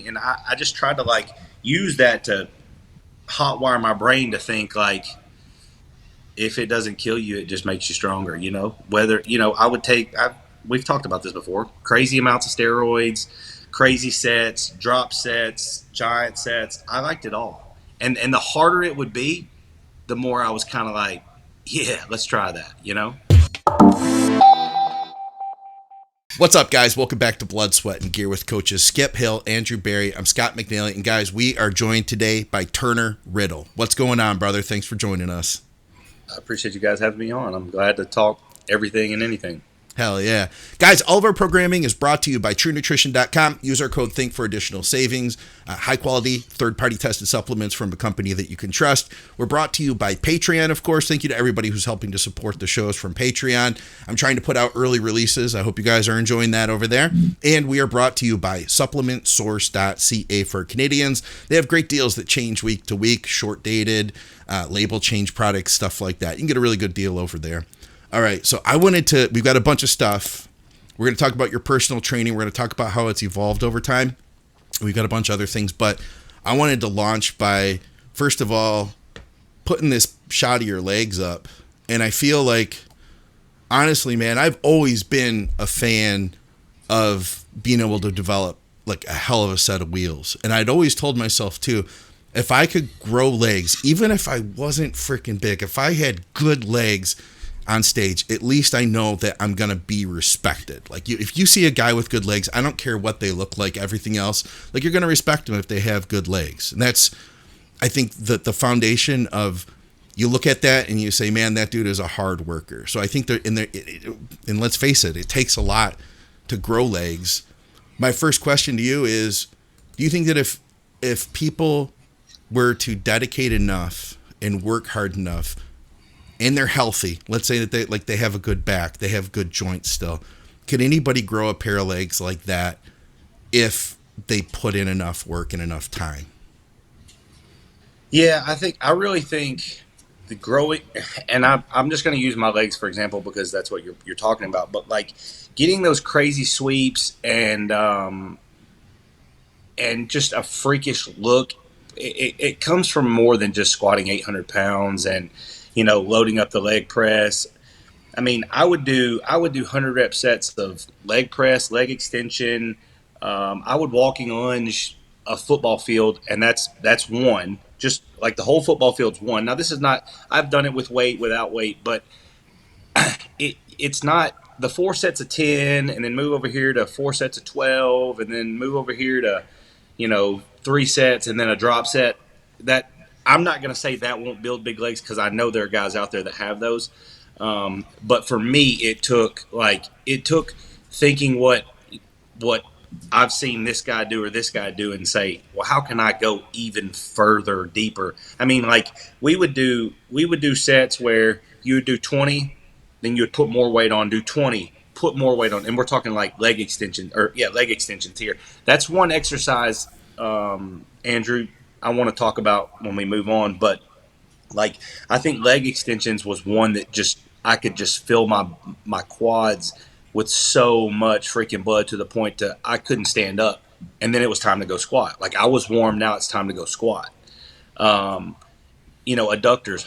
And I just tried to like use that to hotwire my brain to think like, if it doesn't kill you, it just makes you stronger. Whether I would take. We've talked about this before. Crazy amounts of steroids, crazy sets, drop sets, giant sets. I liked it all. And the harder it would be, the more I was kind of like, yeah, let's try that. What's up, guys? Welcome back to Blood, Sweat, and Gear with coaches Skip Hill, Andrew Barry. I'm Scott McNally, and guys, we are joined today by Turner Riddle. What's going on, brother? Thanks for joining us. I appreciate you guys having me on. I'm glad to talk everything and anything. Hell yeah. Guys, all of our programming is brought to you by TrueNutrition.com. Use our code THINK for additional savings. High-quality, third-party tested supplements from a company that you can trust. We're brought to you by Patreon, of course. Thank you to everybody who's helping to support the shows from Patreon. I'm trying to put out early releases. I hope you guys are enjoying that over there. And we are brought to you by SupplementSource.ca for Canadians. They have great deals that change week to week, short-dated, label change products, stuff like that. You can get a really good deal over there. All right, so we've got a bunch of stuff. We're going to talk about your personal training. We're going to talk about how it's evolved over time. We've got a bunch of other things, but I wanted to launch by, first of all, putting this shot of your legs up. And I feel like, honestly, man, I've always been a fan of being able to develop like a hell of a set of wheels. And I'd always told myself, too, if I could grow legs, even if I wasn't freaking big, if I had good legs on stage, at least I know that I'm going to be respected. Like, if you see a guy with good legs, I don't care what they look like, everything else, like, you're going to respect them if they have good legs. And that's, I think, the foundation of, you look at that and you say, man, that dude is a hard worker. So I think that and let's face it, it takes a lot to grow legs. My first question to you is, do you think that if people were to dedicate enough and work hard enough, and they're healthy, let's say that they have a good back, they have good joints still, could anybody grow a pair of legs like that if they put in enough work and enough time? Yeah, I really think the growing, and I'm just going to use my legs for example because that's what you're talking about. But like getting those crazy sweeps and just a freakish look, it comes from more than just squatting 800 pounds and loading up the leg press. I mean, I would do 100 rep sets of leg press, leg extension. I would walking lunge a football field, and that's one. Just like the whole football field's one. Now, this is not. I've done it with weight, without weight, but it's not the 4 sets of 10, and then move over here to 4 sets of 12, and then move over here to 3 sets, and then a drop set. That I'm not going to say that won't build big legs because I know there are guys out there that have those. But for me, it took thinking what I've seen this guy do or this guy do and say, well, how can I go even further, deeper? I mean, like we would do sets where you would do 20, then you would put more weight on, do 20, put more weight on, and we're talking like leg extensions here. That's one exercise, Andrew, I want to talk about when we move on, but like I think leg extensions was one that just I could just fill my quads with so much freaking blood to the point that I couldn't stand up, and then it was time to go squat. Like I was warm, now it's time to go squat. Adductors,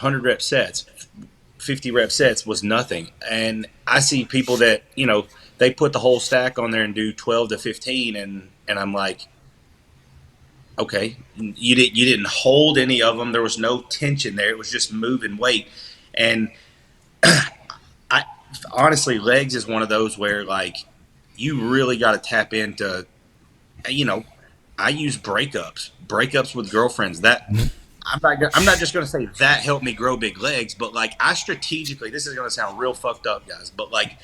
100 rep sets, 50 rep sets was nothing, and I see people that they put the whole stack on there and do 12 to 15, and I'm like, okay, you didn't hold any of them. There was no tension there. It was just moving weight. And I honestly, legs is one of those where like you really got to tap into. I use breakups with girlfriends. That I'm not just going to say that helped me grow big legs, but like I strategically. This is going to sound real fucked up, guys, but like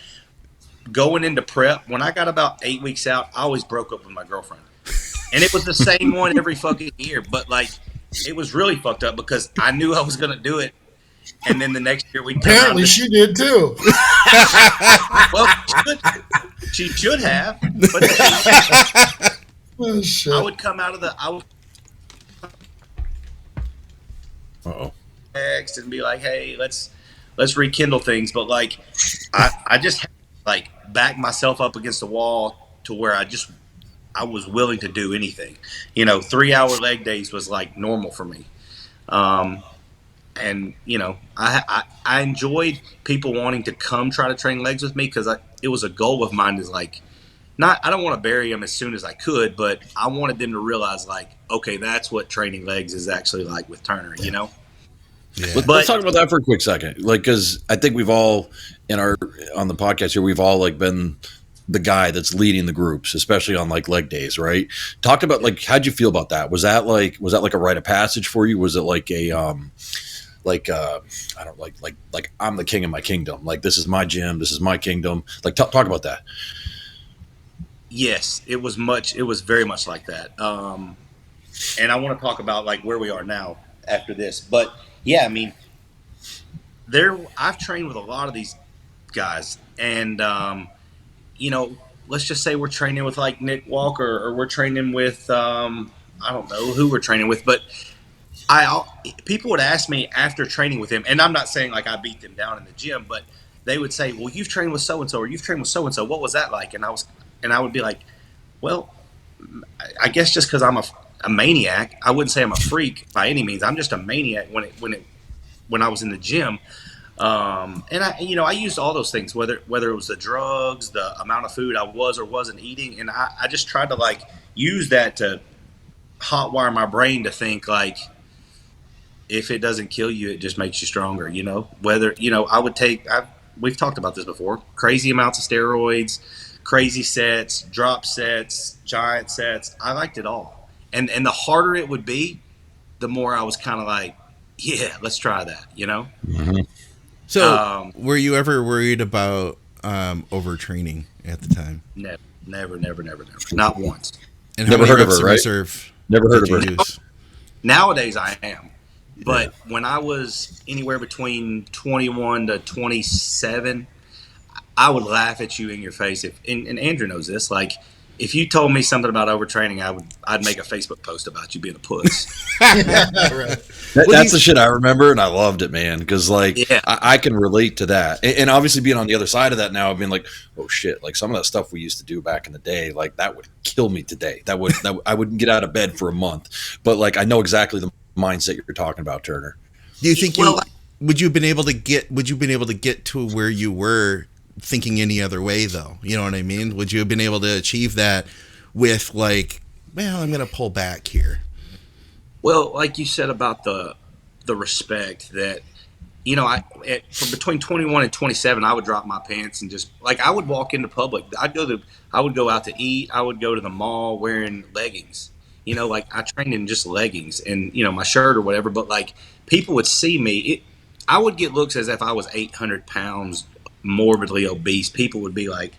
going into prep, when I got about 8 weeks out, I always broke up with my girlfriend. And it was the same one every fucking year. But, like, it was really fucked up because I knew I was going to do it. And then the next year we apparently she did too. Well, she should have. But oh, shit. I would come out of the text and be like, hey, let's rekindle things. But, like, I just had to, like, back myself up against the wall to where I was willing to do anything. 3-hour leg days was like normal for me. And I enjoyed people wanting to come try to train legs with me because it was a goal of mine. Is like, not, I don't want to bury them as soon as I could, but I wanted them to realize, like, okay, that's what training legs is actually like with Turner. Yeah. Let's talk about that for a quick second, like, because I think we've all on the podcast here, we've all like been the guy that's leading the groups, especially on like leg days, right? Talk about like, how'd you feel about that? Was that like a rite of passage for you? Was it like a I don't like I'm the king of my kingdom, like this is my gym, this is my kingdom, like talk about that. Yes, it was very much like that. And I want to talk about like where we are now after this, but yeah, I mean, I've trained with a lot of these guys, and let's just say we're training with like Nick Walker, or we're training with I don't know who we're training with, but people would ask me after training with him, and I'm not saying like I beat them down in the gym, but they would say, "Well, you've trained with so and so, or you've trained with so and so. What was that like?" And I would be like, "Well, I guess just because I'm a maniac, I wouldn't say I'm a freak by any means. I'm just a maniac when I was in the gym." And I used all those things, whether it was the drugs, the amount of food I was or wasn't eating, and I just tried to like use that to hotwire my brain to think like, if it doesn't kill you, it just makes you stronger. Whether I would we've talked about this before, crazy amounts of steroids, crazy sets, drop sets, giant sets. I liked it all, and the harder it would be, the more I was kind of like, yeah, let's try that. Mm-hmm. So, were you ever worried about overtraining at the time? Never, not once. And never heard of her, right? Never heard of her. Use? Nowadays, I am. But when I was anywhere between 21 to 27, I would laugh at you in your face. And Andrew knows this. Like, if you told me something about overtraining, I'd make a Facebook post about you being a puss. Right. That's the shit I remember, and I loved it, man. Because I can relate to that, and obviously being on the other side of that now, I've been like, oh shit, like some of that stuff we used to do back in the day, like that would kill me today. That I wouldn't get out of bed for a month. But like I know exactly the mindset you're talking about, Turner. Do you think would you have been able to get to where you were thinking any other way, though? You know what I mean? Would you have been able to achieve that with like, well, I'm going to pull back here? Well, like you said about the respect that, from between 21 and 27, I would drop my pants and just like, I would walk into public. I would go out to eat. I would go to the mall wearing leggings. Like I trained in just leggings and, my shirt or whatever. But like people would see me, I would get looks as if I was 800 pounds, morbidly obese. People would be like,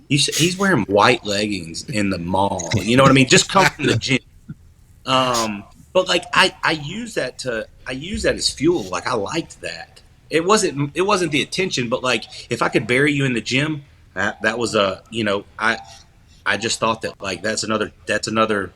he's wearing white leggings in the mall. You know what I mean? Just come from the gym. But like I use that as fuel. Like I liked that. It wasn't the attention, but like if I could bury you in the gym, that was I just thought that like that's another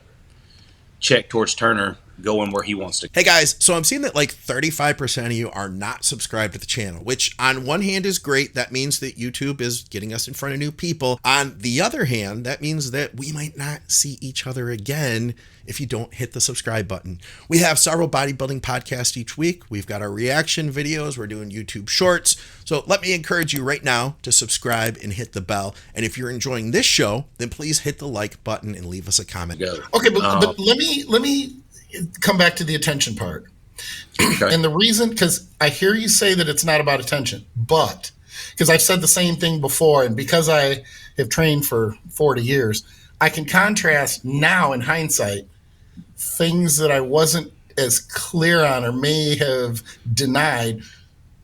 check towards Turner going where he wants to. Hey guys, so I'm seeing that like 35% of you are not subscribed to the channel, which on one hand is great. That means that YouTube is getting us in front of new people. On the other hand, that means that we might not see each other again if you don't hit the subscribe button. We have several bodybuilding podcasts each week. We've got our reaction videos. We're doing YouTube shorts. So let me encourage you right now to subscribe and hit the bell. And if you're enjoying this show, then please hit the like button and leave us a comment. Okay, but let me come back to the attention part. Okay. And the reason, because I hear you say that it's not about attention, but because I've said the same thing before, and because I have trained for 40 years, I can contrast now in hindsight things that I wasn't as clear on or may have denied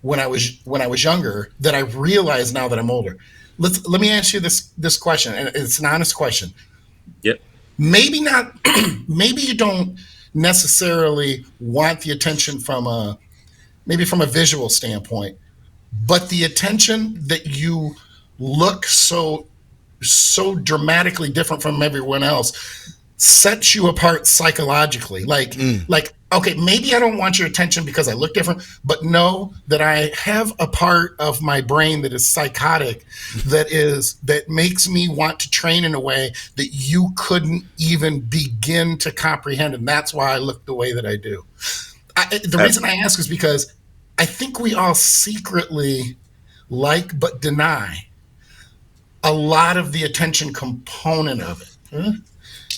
when I was younger that I realize now that I'm older. Let me ask you this question, and it's an honest question. Yep. Maybe not. Maybe you don't necessarily want the attention from a visual standpoint, but the attention that you look so dramatically different from everyone else sets you apart psychologically. Like okay, maybe I don't want your attention because I look different, but know that I have a part of my brain that is psychotic, that makes me want to train in a way that you couldn't even begin to comprehend. And that's why I look the way that I do. The reason I ask is because I think we all secretly like but deny a lot of the attention component of it. Huh?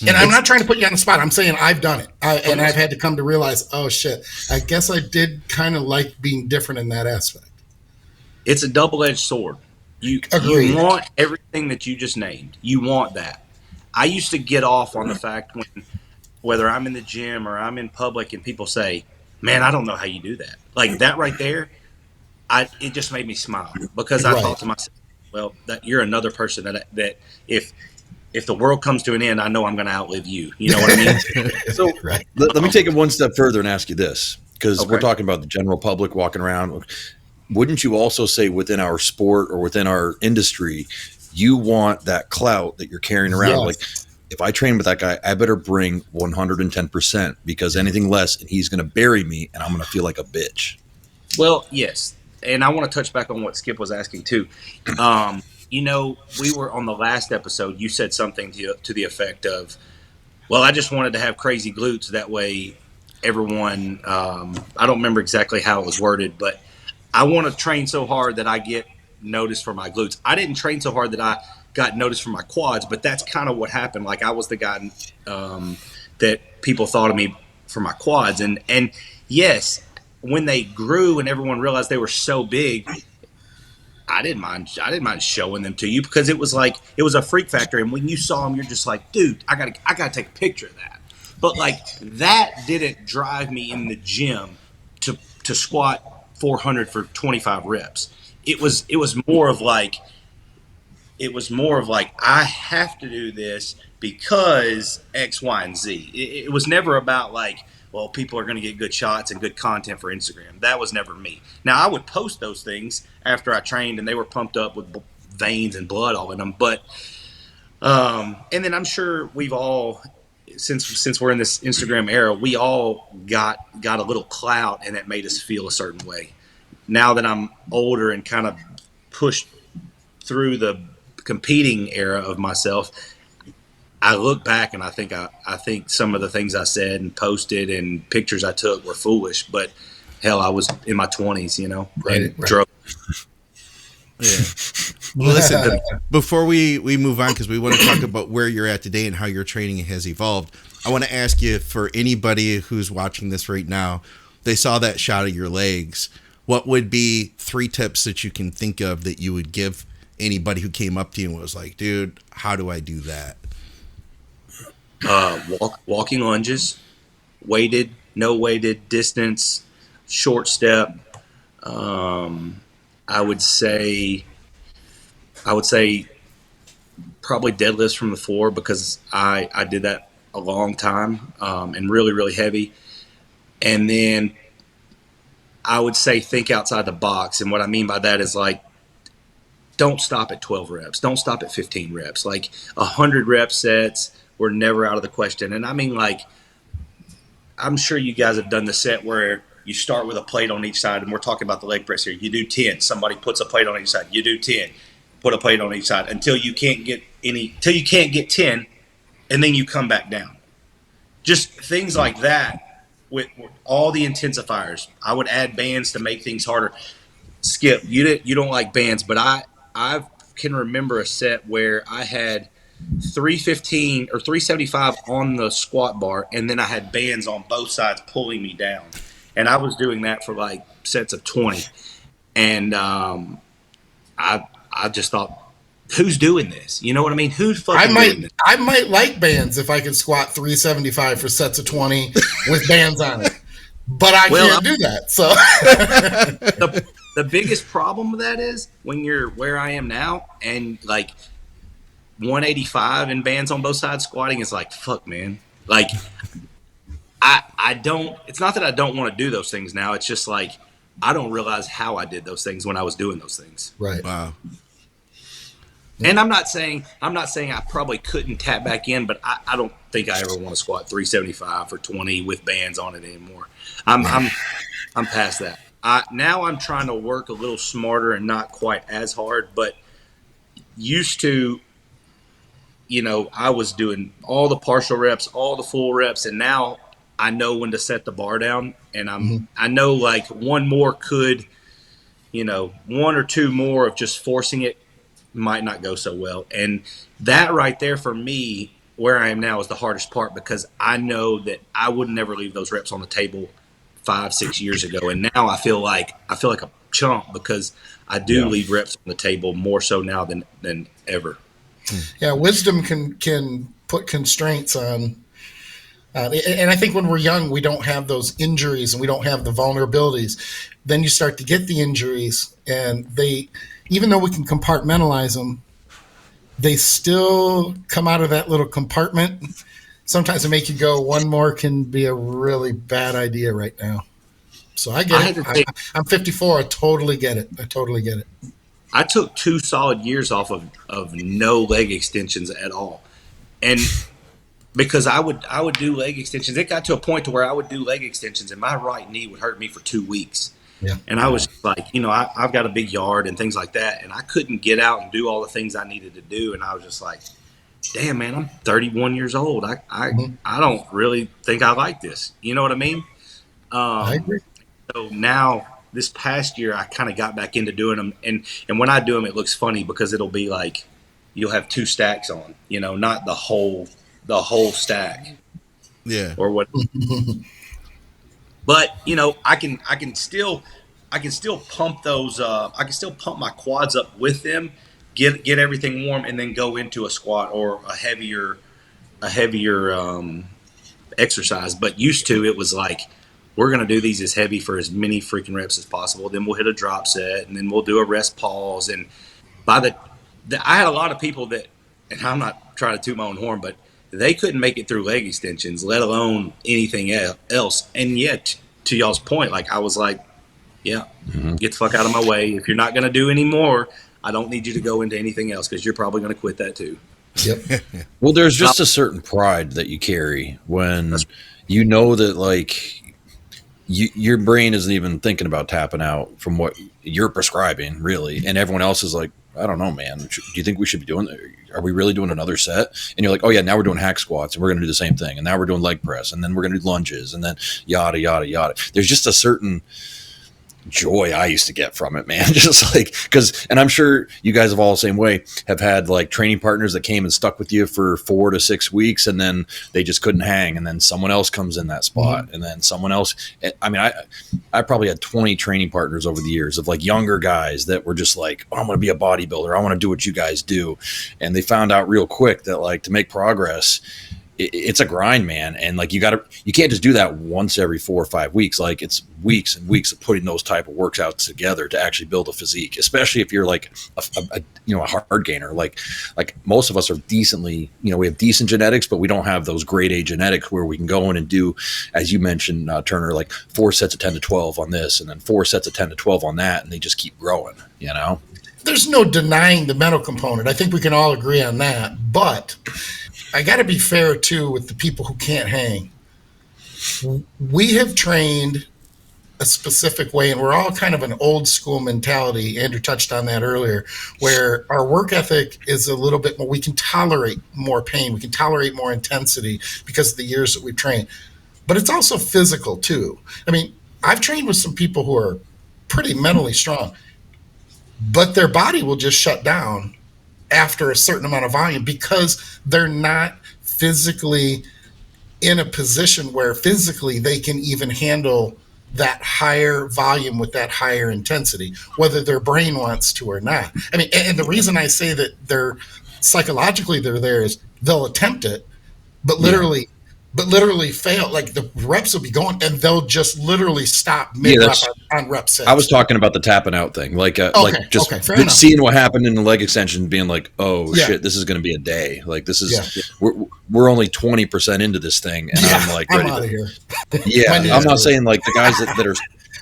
And I'm not trying to put you on the spot. I'm saying I've done it. And I've had to come to realize, oh, shit, I guess I did kind of like being different in that aspect. It's a double-edged sword. You want everything that you just named. You want that. I used to get off on the fact whether I'm in the gym or I'm in public and people say, man, I don't know how you do that. Like that right there, it just made me smile because I thought to myself, well, that you're another person that if the world comes to an end, I know I'm going to outlive you. You know what I mean? So let me take it one step further and ask you this, because we're talking about the general public walking around. Wouldn't you also say within our sport or within our industry, you want that clout that you're carrying around? Yes. Like, if I train with that guy, I better bring 110% because anything less and he's going to bury me and I'm going to feel like a bitch. Well, yes. And I want to touch back on what Skip was asking too. You know, we were on the last episode, you said something to the effect of, well, I just wanted to have crazy glutes. That way everyone, I don't remember exactly how it was worded, but I want to train so hard that I get noticed for my glutes. I didn't train so hard that I got noticed for my quads, but that's kind of what happened. Like I was the guy that people thought of me for my quads. And yes, when they grew and everyone realized they were so big, I didn't mind showing them to you because it was a freak factor. And when you saw them, you're just like, dude, I gotta take a picture of that. But like that didn't drive me in the gym to squat 400 for 25 reps. It was more of like I have to do this because X, Y, and Z. It was never about like, well, people are going to get good shots and good content for Instagram. That was never me. Now, I would post those things after I trained and they were pumped up with veins and blood all in them. But, and then I'm sure we've all, since we're in this Instagram era, we all got a little clout and it made us feel a certain way. Now that I'm older and kind of pushed through the competing era of myself, I look back and I think some of the things I said and posted and pictures I took were foolish, but hell, I was in my 20s, you know, and drove. Yeah. Well, listen, before we move on, because we want to talk about where you're at today and how your training has evolved, I want to ask you, for anybody who's watching this right now, they saw that shot of your legs, what would be 3 tips that you can think of that you would give anybody who came up to you and was like, dude, how do I do that? Walking lunges, weighted, no weighted, distance, short step. I would say probably deadlifts from the floor because I did that a long time and really, really heavy. And then I would say think outside the box. And what I mean by that is like, don't stop at 12 reps. Don't stop at 15 reps. Like 100 rep sets were never out of the question. And I mean, like, I'm sure you guys have done the set where you start with a plate on each side, and we're talking about the leg press here. You do 10. Somebody puts a plate on each side. You do 10. Put a plate on each side until you can't get 10, and then you come back down. Just things like that with all the intensifiers. I would add bands to make things harder. Skip, you don't like bands, but I can remember a set where I had 315 or 375 on the squat bar, and then I had bands on both sides pulling me down. And I was doing that for like sets of 20. And I just thought, who's doing this? You know what I mean? Who's fucking doing this? I might like bands if I could squat 375 for sets of 20 with bands on it. But I can't do that. So the biggest problem with that is when you're where I am now and like 185 and bands on both sides squatting is like, fuck, man. Like I don't, it's not that I don't want to do those things now. It's just like, I don't realize how I did those things when I was doing those things. Right. Wow. And I'm not saying I probably couldn't tap back in, but I don't think I ever want to squat 375 for 20 with bands on it anymore. I'm past that. Now I'm trying to work a little smarter and not quite as hard, but used to, I was doing all the partial reps, all the full reps, and now I know when to set the bar down, and I know like one more could, one or two more of just forcing it might not go so well. And that right there for me, where I am now, is the hardest part, because I know that I would never leave those reps on the table 5-6 years ago, and now I feel like a chump because I do leave reps on the table more so now than ever. Yeah, wisdom can put constraints on. And I think when we're young, we don't have those injuries and we don't have the vulnerabilities. Then you start to get the injuries, and even though we can compartmentalize them, they still come out of that little compartment. Sometimes they make you go, one more can be a really bad idea right now. So I get it. I'm 54. I totally get it. I took 2 solid years off of no leg extensions at all. And because I would do leg extensions, it got to a point to where I would do leg extensions and my right knee would hurt me for 2 weeks. Yeah. And I was like, I've got a big yard and things like that, and I couldn't get out and do all the things I needed to do. And I was just like, damn, man, I'm 31 years old. I don't really think I like this. You know what I mean? I agree. So now this past year, I kind of got back into doing them. And when I do them, it looks funny because it'll be like you'll have 2 stacks on, not the whole stack. Yeah. Or what. But, I can still pump those. I can still pump my quads up with them, get everything warm, and then go into a squat or a heavier exercise. But used to, it was like, we're going to do these as heavy for as many freaking reps as possible. Then we'll hit a drop set, and then we'll do a rest pause. And I had a lot of people that, and I'm not trying to toot my own horn, but they couldn't make it through leg extensions, let alone anything else. And yet, to y'all's point, like I was like, yeah, get the fuck out of my way. If you're not going to do any more, I don't need you to go into anything else because you're probably going to quit that too. Yep. Well, there's just a certain pride that you carry when you know that, like, your brain isn't even thinking about tapping out from what you're prescribing, really. And everyone else is like, I don't know, man. Do you think we should be doing that? Are we really doing another set? And you're like, oh yeah, now we're doing hack squats and we're going to do the same thing. And now we're doing leg press and then we're going to do lunges and then yada, yada, yada. There's just a certain joy I used to get from it, man. Just like, and I'm sure you guys have all the same way, have had like training partners that came and stuck with you for 4 to 6 weeks and then they just couldn't hang. And then someone else comes in that spot and then someone else. I mean, I probably had 20 training partners over the years of like younger guys that were just like, oh, I'm going to be a bodybuilder. I want to do what you guys do. And they found out real quick that like to make progress, it's a grind, man. And like, you can't just do that once every 4 or 5 weeks. Like it's weeks and weeks of putting those type of workouts together to actually build a physique, especially if you're like a hard gainer. Like most of us are decently, we have decent genetics, but we don't have those grade A genetics where we can go in and do, as you mentioned, Turner, like 4 sets of 10 to 12 on this and then 4 sets of 10 to 12 on that. And they just keep growing, There's no denying the mental component. I think we can all agree on that, but I got to be fair, too, with the people who can't hang. We have trained a specific way, and we're all kind of an old school mentality. Andrew touched on that earlier, where our work ethic is a little bit more, we can tolerate more pain. We can tolerate more intensity because of the years that we've trained. But it's also physical, too. I mean, I've trained with some people who are pretty mentally strong, but their body will just shut down after a certain amount of volume because they're not physically in a position where physically they can even handle that higher volume with that higher intensity, whether their brain wants to or not. I mean, and the reason I say that they're psychologically they're there is they'll attempt it, but literally fail. Like the reps will be going and they'll just literally stop mid-rep on rep 6. I was talking about the tapping out thing, seeing what happened in the leg extension, being like, oh shit, this is going to be a day. Like this is, we're only 20% into this thing. And I'm like, I'm out of here. Yeah. I'm not saying like the guys that are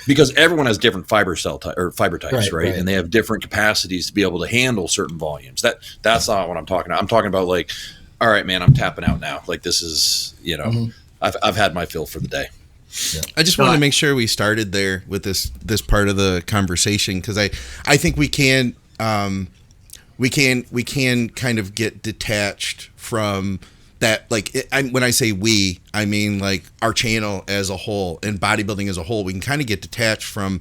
because everyone has different fiber types, right? Right. And they have different capacities to be able to handle certain volumes. That's not what I'm talking about. I'm talking about like, all right, man, I'm tapping out now. Like this is, I've had my fill for the day. Yeah. I just wanted to make sure we started there with this part of the conversation, because I think we can kind of get detached from that. Like when I say we, I mean like our channel as a whole and bodybuilding as a whole. We can kind of get detached from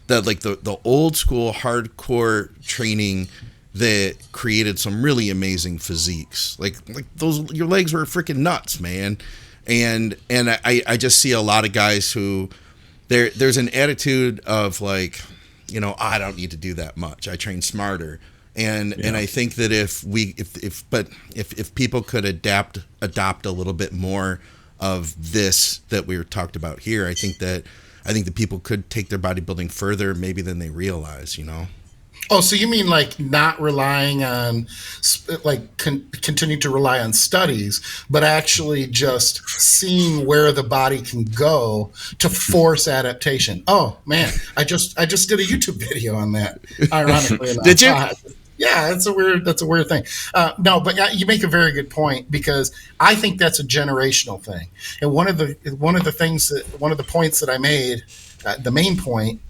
the old school hardcore training that created some really amazing physiques. Like those, your legs were freaking nuts, man. And I just see a lot of guys who there's an attitude of like, I don't need to do that much. I train smarter. And I think that if people could adopt a little bit more of this that we were talked about here, I think that people could take their bodybuilding further maybe than they realize, Oh, so you mean like not relying on, continue to rely on studies, but actually just seeing where the body can go to force adaptation? Oh man, I just did a YouTube video on that. Ironically enough, did you? Yeah, that's a weird thing. No, but you make a very good point, because I think that's a generational thing. And one of the points that I made, the main point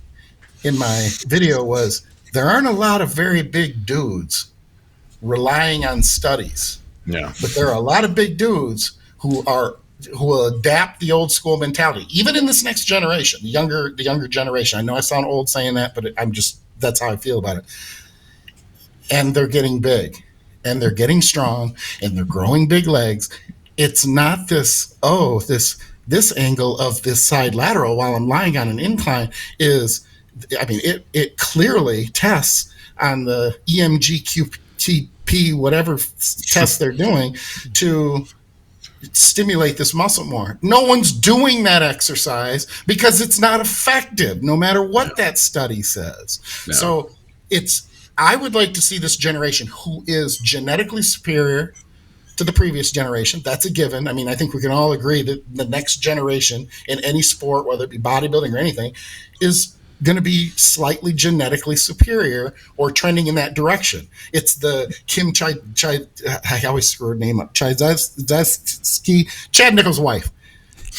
in my video was, there aren't a lot of very big dudes relying on studies. Yeah. But there are a lot of big dudes who will adapt the old school mentality, even in this next generation, the younger generation. I know I sound old saying that, but that's how I feel about it. And they're getting big, and they're getting strong, and they're growing big legs. It's not this angle of this side lateral while I'm lying on an incline is, I mean, it clearly tests on the EMG-QTP, whatever test they're doing, to stimulate this muscle more. No one's doing that exercise because it's not effective, no matter what that study says. No. So I would like to see this generation who is genetically superior to the previous generation. That's a given. I mean, I think we can all agree that the next generation in any sport, whether it be bodybuilding or anything, is going to be slightly genetically superior or trending in that direction. It's the Kim I always screw her name up. Chad Nichols' wife.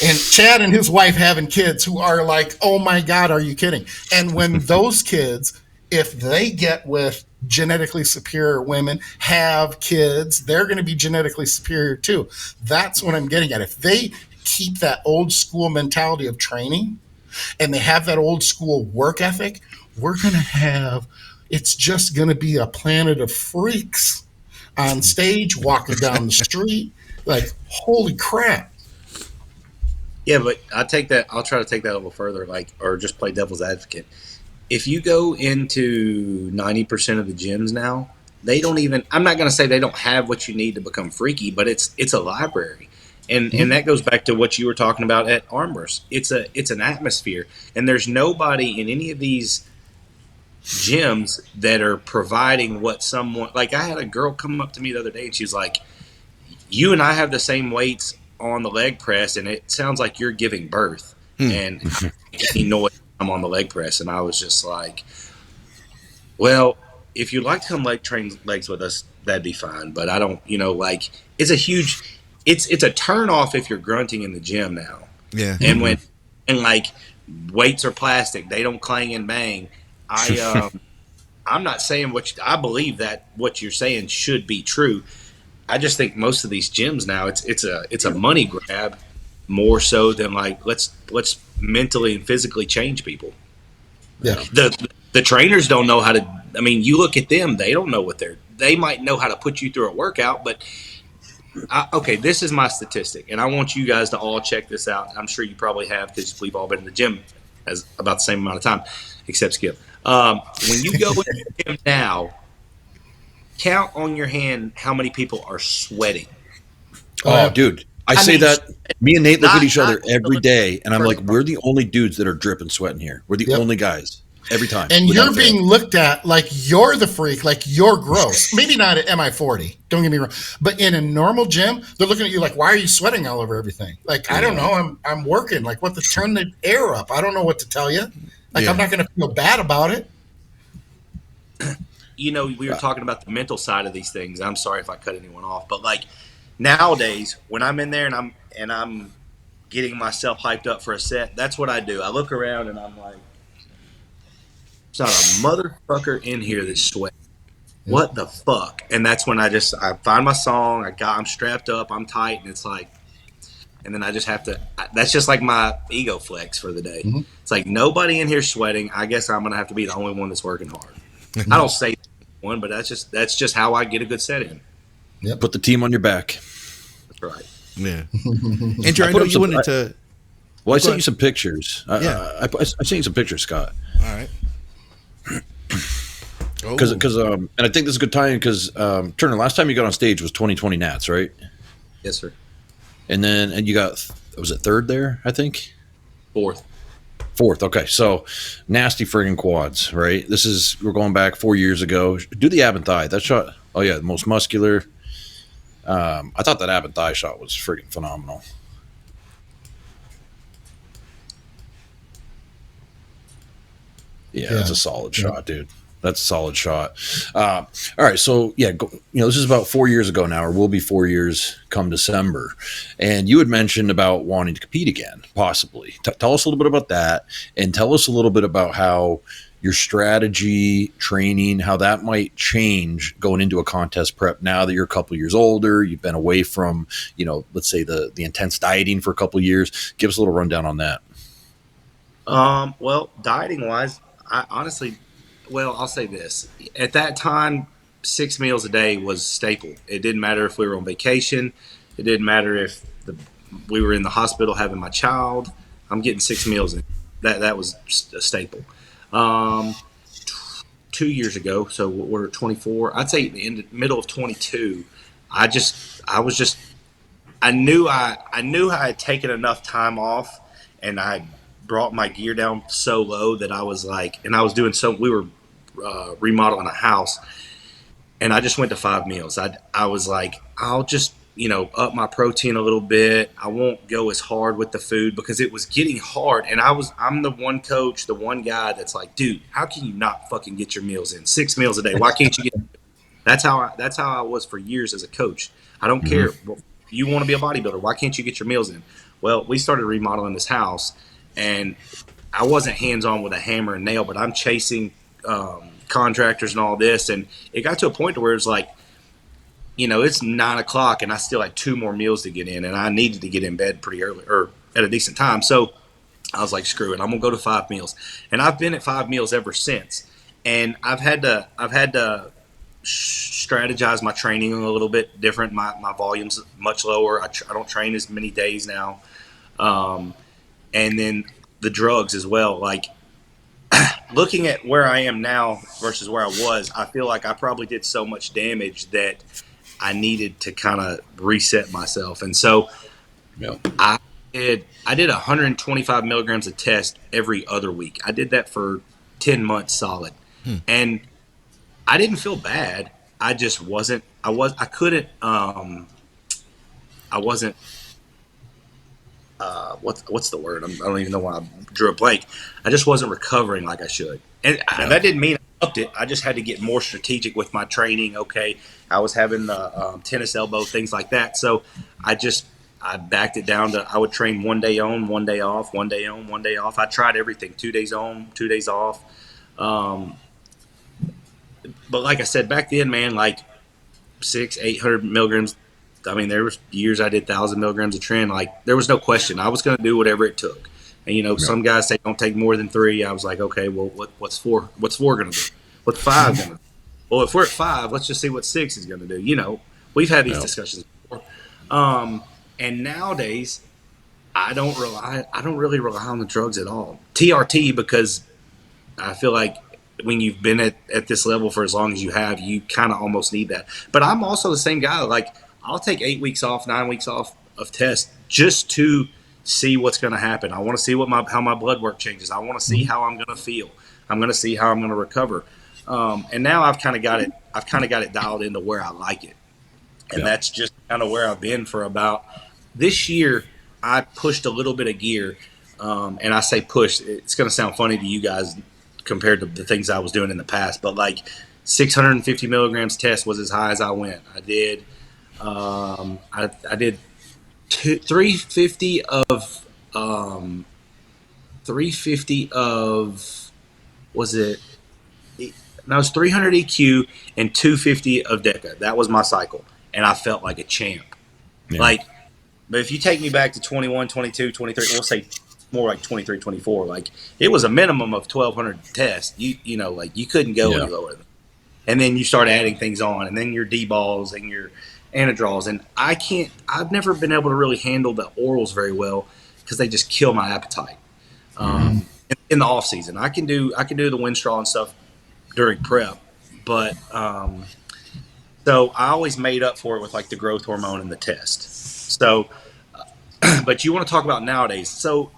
And Chad and his wife having kids who are like, oh my God, are you kidding? And when those kids, if they get with genetically superior women, have kids, they're going to be genetically superior too. That's what I'm getting at. If they keep that old school mentality of training, and they have that old school work ethic, it's just going to be a planet of freaks on stage, walking down the street. Like, holy crap. Yeah, but I'll try to take that a little further, or just play devil's advocate. If you go into 90% of the gyms now, they don't even, I'm not going to say they don't have what you need to become freaky, but it's a library. And that goes back to what you were talking about at Armburst. It's an atmosphere, and there's nobody in any of these gyms that are providing what someone, like I had a girl come up to me the other day, and she's like, "You and I have the same weights on the leg press, and it sounds like you're giving birth." And I'm on the leg press, and I was just like, "Well, if you'd like to come train legs with us, that'd be fine, but I don't, it's a huge." It's a turn off if you're grunting in the gym now. Yeah. And weights are plastic, they don't clang and bang. I'm not saying I believe that what you're saying should be true. I just think most of these gyms now, it's a money grab more so than let's mentally and physically change people. Yeah. The trainers don't know how to. I mean, you look at them; they don't know they might know how to put you through a workout, but. Okay, this is my statistic, and I want you guys to all check this out. I'm sure you probably have, because we've all been in the gym as about the same amount of time, except Skip. When you go in the gym now, count on your hand how many people are sweating. Oh, dude. I say that. Me and Nate look at each other every day, and I'm like, we're the only dudes that are dripping sweat in here. We're the only guys. Every time. And you're being looked at like you're the freak, like you're gross. Maybe not at MI40, don't get me wrong. But in a normal gym, they're looking at you like, why are you sweating all over everything? Like, I don't know. I'm working. Like, turn the air up. I don't know what to tell you. Like, I'm not going to feel bad about it. You know, we were talking about the mental side of these things. I'm sorry if I cut anyone off, but like nowadays, when I'm in there and I'm getting myself hyped up for a set, that's what I do. I look around and I'm like, there's not a motherfucker in here that's sweating. What the fuck? And that's when I find my song. I'm strapped up. I'm tight, and it's like, and then I just have to. That's just like my ego flex for the day. Mhm. It's like nobody in here sweating. I guess I'm gonna have to be the only one that's working hard. I don't say one, but that's just how I get a good set in. Yep. Put the team on your back. That's right. Yeah. Andrew, I know you wanted to. Well, I sent you some pictures. Yeah. I sent you some pictures, Scott. All right. Because and I think this is a good time because Turner, last time you got on stage was 2020 Nats, right? Yes, sir. And you got, was it third there? I think Fourth. Okay, so nasty friggin' quads, right? We're going back 4 years ago. Do the ab and thigh. That shot. Oh yeah, the most muscular. I thought that ab and thigh shot was friggin' phenomenal. Yeah, that's a solid shot, dude. That's a solid shot. All right, so yeah, this is about 4 years ago now, or will be 4 years come December. And you had mentioned about wanting to compete again, possibly. Tell us a little bit about that, and tell us a little bit about how your strategy, training, how that might change going into a contest prep now that you're a couple years older. You've been away from, let's say the intense dieting for a couple years. Give us a little rundown on that. Well, dieting wise, I honestly. Well, I'll say this. At that time, 6 meals a day was staple. It didn't matter if we were on vacation. It didn't matter if we were in the hospital having my child. I'm getting 6 meals in. That was a staple. 2 years ago, so we're 24. I'd say in the middle of 22, I knew I had taken enough time off, and I brought my gear down so low that I was like, and I was doing so. We were remodeling a house, and I just went to 5 meals. I was like, I'll just up my protein a little bit. I won't go as hard with the food because it was getting hard, and I'm the one coach, the one guy that's like, dude, how can you not fucking get your meals in? 6 meals a day. Why can't you get? That's how I was for years as a coach. I don't care. You want to be a bodybuilder. Why can't you get your meals in? Well, we started remodeling this house, and I wasn't hands-on with a hammer and nail, but I'm chasing contractors and all this. And it got to a point where it's like, it's 9 o'clock and I still had 2 more meals to get in, and I needed to get in bed pretty early or at a decent time. So I was like, screw it. I'm going to go to 5 meals. And I've been at 5 meals ever since. And I've had to strategize my training a little bit different. My volume's much lower. I don't train as many days now. And then the drugs as well. Like, looking at where I am now versus where I was, I feel like I probably did so much damage that I needed to kind of reset myself. And so I did 125 milligrams of test every other week. I did that for 10 months solid. And I didn't feel bad. I just wasn't, I wasn't, what's the word? I don't even know why I drew a blank. I just wasn't recovering like I should. And that didn't mean I upped it. I just had to get more strategic with my training. Okay. I was having the tennis elbow, things like that. So I backed it down to, I would train 1 day on, 1 day off, 1 day on, 1 day off. I tried everything, 2 days on, 2 days off. But like I said, back then, man, like 800 milligrams. I mean, there was years I did 1,000 milligrams of tren. Like, there was no question. I was going to do whatever it took. And, some guys say don't take more than 3. I was like, okay, well, what's 4? What's 4 going to do? What's 5 going to do? Well, if we're at 5, let's just see what 6 is going to do. We've had these discussions before. And nowadays, I don't really rely on the drugs at all. TRT, because I feel like when you've been at this level for as long as you have, you kind of almost need that. But I'm also the same guy. Like, I'll take 8 weeks off, 9 weeks off of test just to see what's going to happen. I want to see how my blood work changes. I want to see how I'm going to feel. I'm going to see how I'm going to recover. And now I've kind of got it dialed into where I like it. And that's just kind of where I've been for about this year. I pushed a little bit of gear. And I say push, it's going to sound funny to you guys compared to the things I was doing in the past, but like 650 milligrams test was as high as I went. I did, I did 350 of, 350 of, was it, no, it was 300 EQ and 250 of DECA. That was my cycle. And I felt like a champ. Yeah. Like, but if you take me back to 21, 22, 23, we'll say more like 23, 24, like it was a minimum of 1,200 tests. You know, like you couldn't go any lower than that. And then you start adding things on, and then your D-balls and your anadrals. And I've never been able to really handle the orals very well because they just kill my appetite. In the off season, I can do the Winstraw and stuff during prep, but so I always made up for it with like the growth hormone and the test. So, but you want to talk about nowadays. So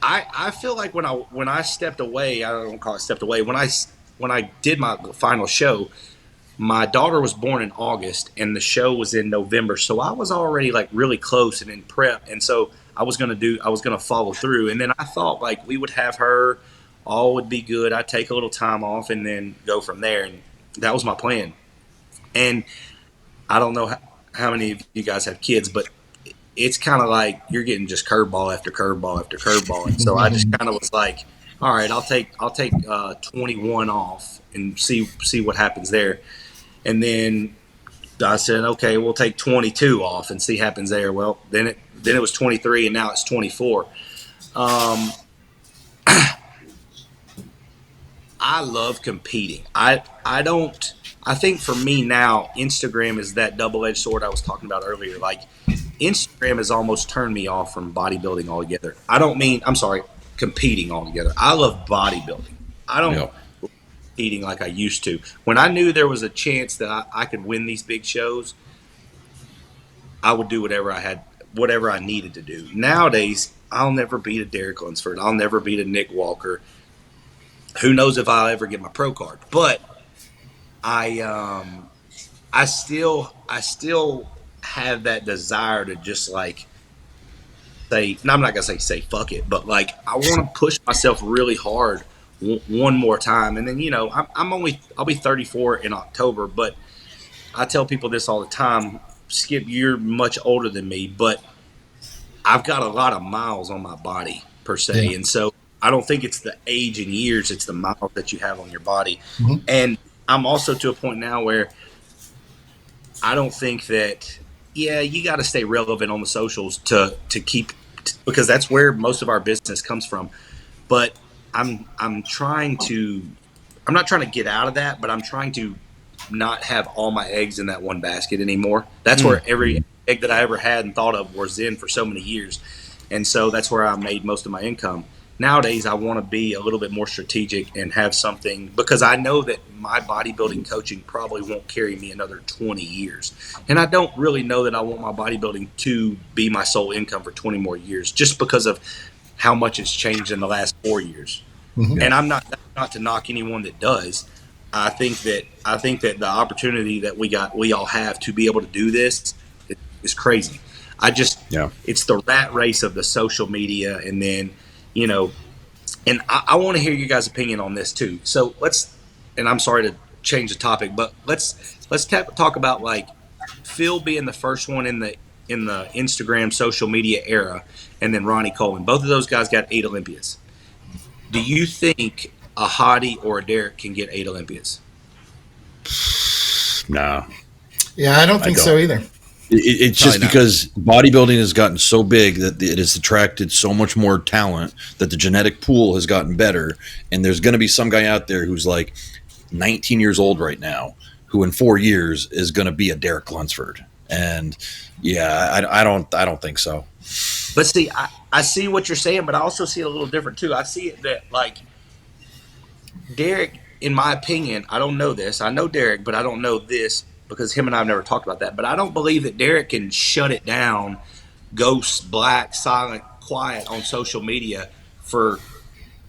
I feel like when I stepped away, I don't call it stepped away. When I did my final show, my daughter was born in August and the show was in November. So I was already like really close and in prep. And so I was going to follow through. And then I thought like we would have her, all would be good. I'd take a little time off and then go from there. And that was my plan. And I don't know how many of you guys have kids, but it's kind of like you're getting just curveball after curveball after curveball. And so I just kind of was like, all right, I'll take 21 off and see what happens there. And then I said, okay, we'll take 22 off and see what happens there. Well, then it was 23 and now it's 24. I love competing. I think for me now, Instagram is that double-edged sword I was talking about earlier. Like Instagram has almost turned me off from bodybuilding altogether. Competing altogether. I love bodybuilding. I don't competing like I used to. When I knew there was a chance that I could win these big shows, I would do whatever I needed to do. Nowadays, I'll never beat a Derek Lunsford. I'll never beat a Nick Walker. Who knows if I'll ever get my pro card? But I still have that desire to just like say, and I'm not gonna say fuck it, but like I want to push myself really hard one more time. And then I'll be 34 in October, but I tell people this all the time. Skip, you're much older than me, but I've got a lot of miles on my body per se, and so I don't think it's the age and years; it's the miles that you have on your body. Mm-hmm. And I'm also to a point now where I don't think that. Yeah, you got to stay relevant on the socials to keep, because that's where most of our business comes from. But I'm not trying to get out of that, but I'm trying to not have all my eggs in that one basket anymore. That's where every egg that I ever had and thought of was in for so many years. And so that's where I made most of my income. Nowadays, I want to be a little bit more strategic and have something, because I know that my bodybuilding coaching probably won't carry me another 20 years. And I don't really know that I want my bodybuilding to be my sole income for 20 more years, just because of how much it's changed in the last 4 years. Mm-hmm. And I'm not to knock anyone that does. I think that the opportunity that we all have to be able to do this is crazy. It's the rat race of the social media, and then, and I want to hear you guys' opinion on this too. So and I'm sorry to change the topic, but let's talk about like Phil being the first one in the Instagram social media era, and then Ronnie Coleman. Both of those guys got 8 Olympias. Do you think a Hottie or a Derek can get 8 Olympias? No. Yeah, I don't think so either. It's just because bodybuilding has gotten so big that it has attracted so much more talent, that the genetic pool has gotten better. And there's going to be some guy out there who's like 19 years old right now, who in 4 years is going to be a Derek Lunsford. And I don't think so. But see, I see what you're saying, but I also see it a little different too. I see it that like Derek, in my opinion, I don't know this. I know Derek, but I don't know this, because him and I have never talked about that. But I don't believe that Derek can shut it down, ghost, black, silent, quiet on social media for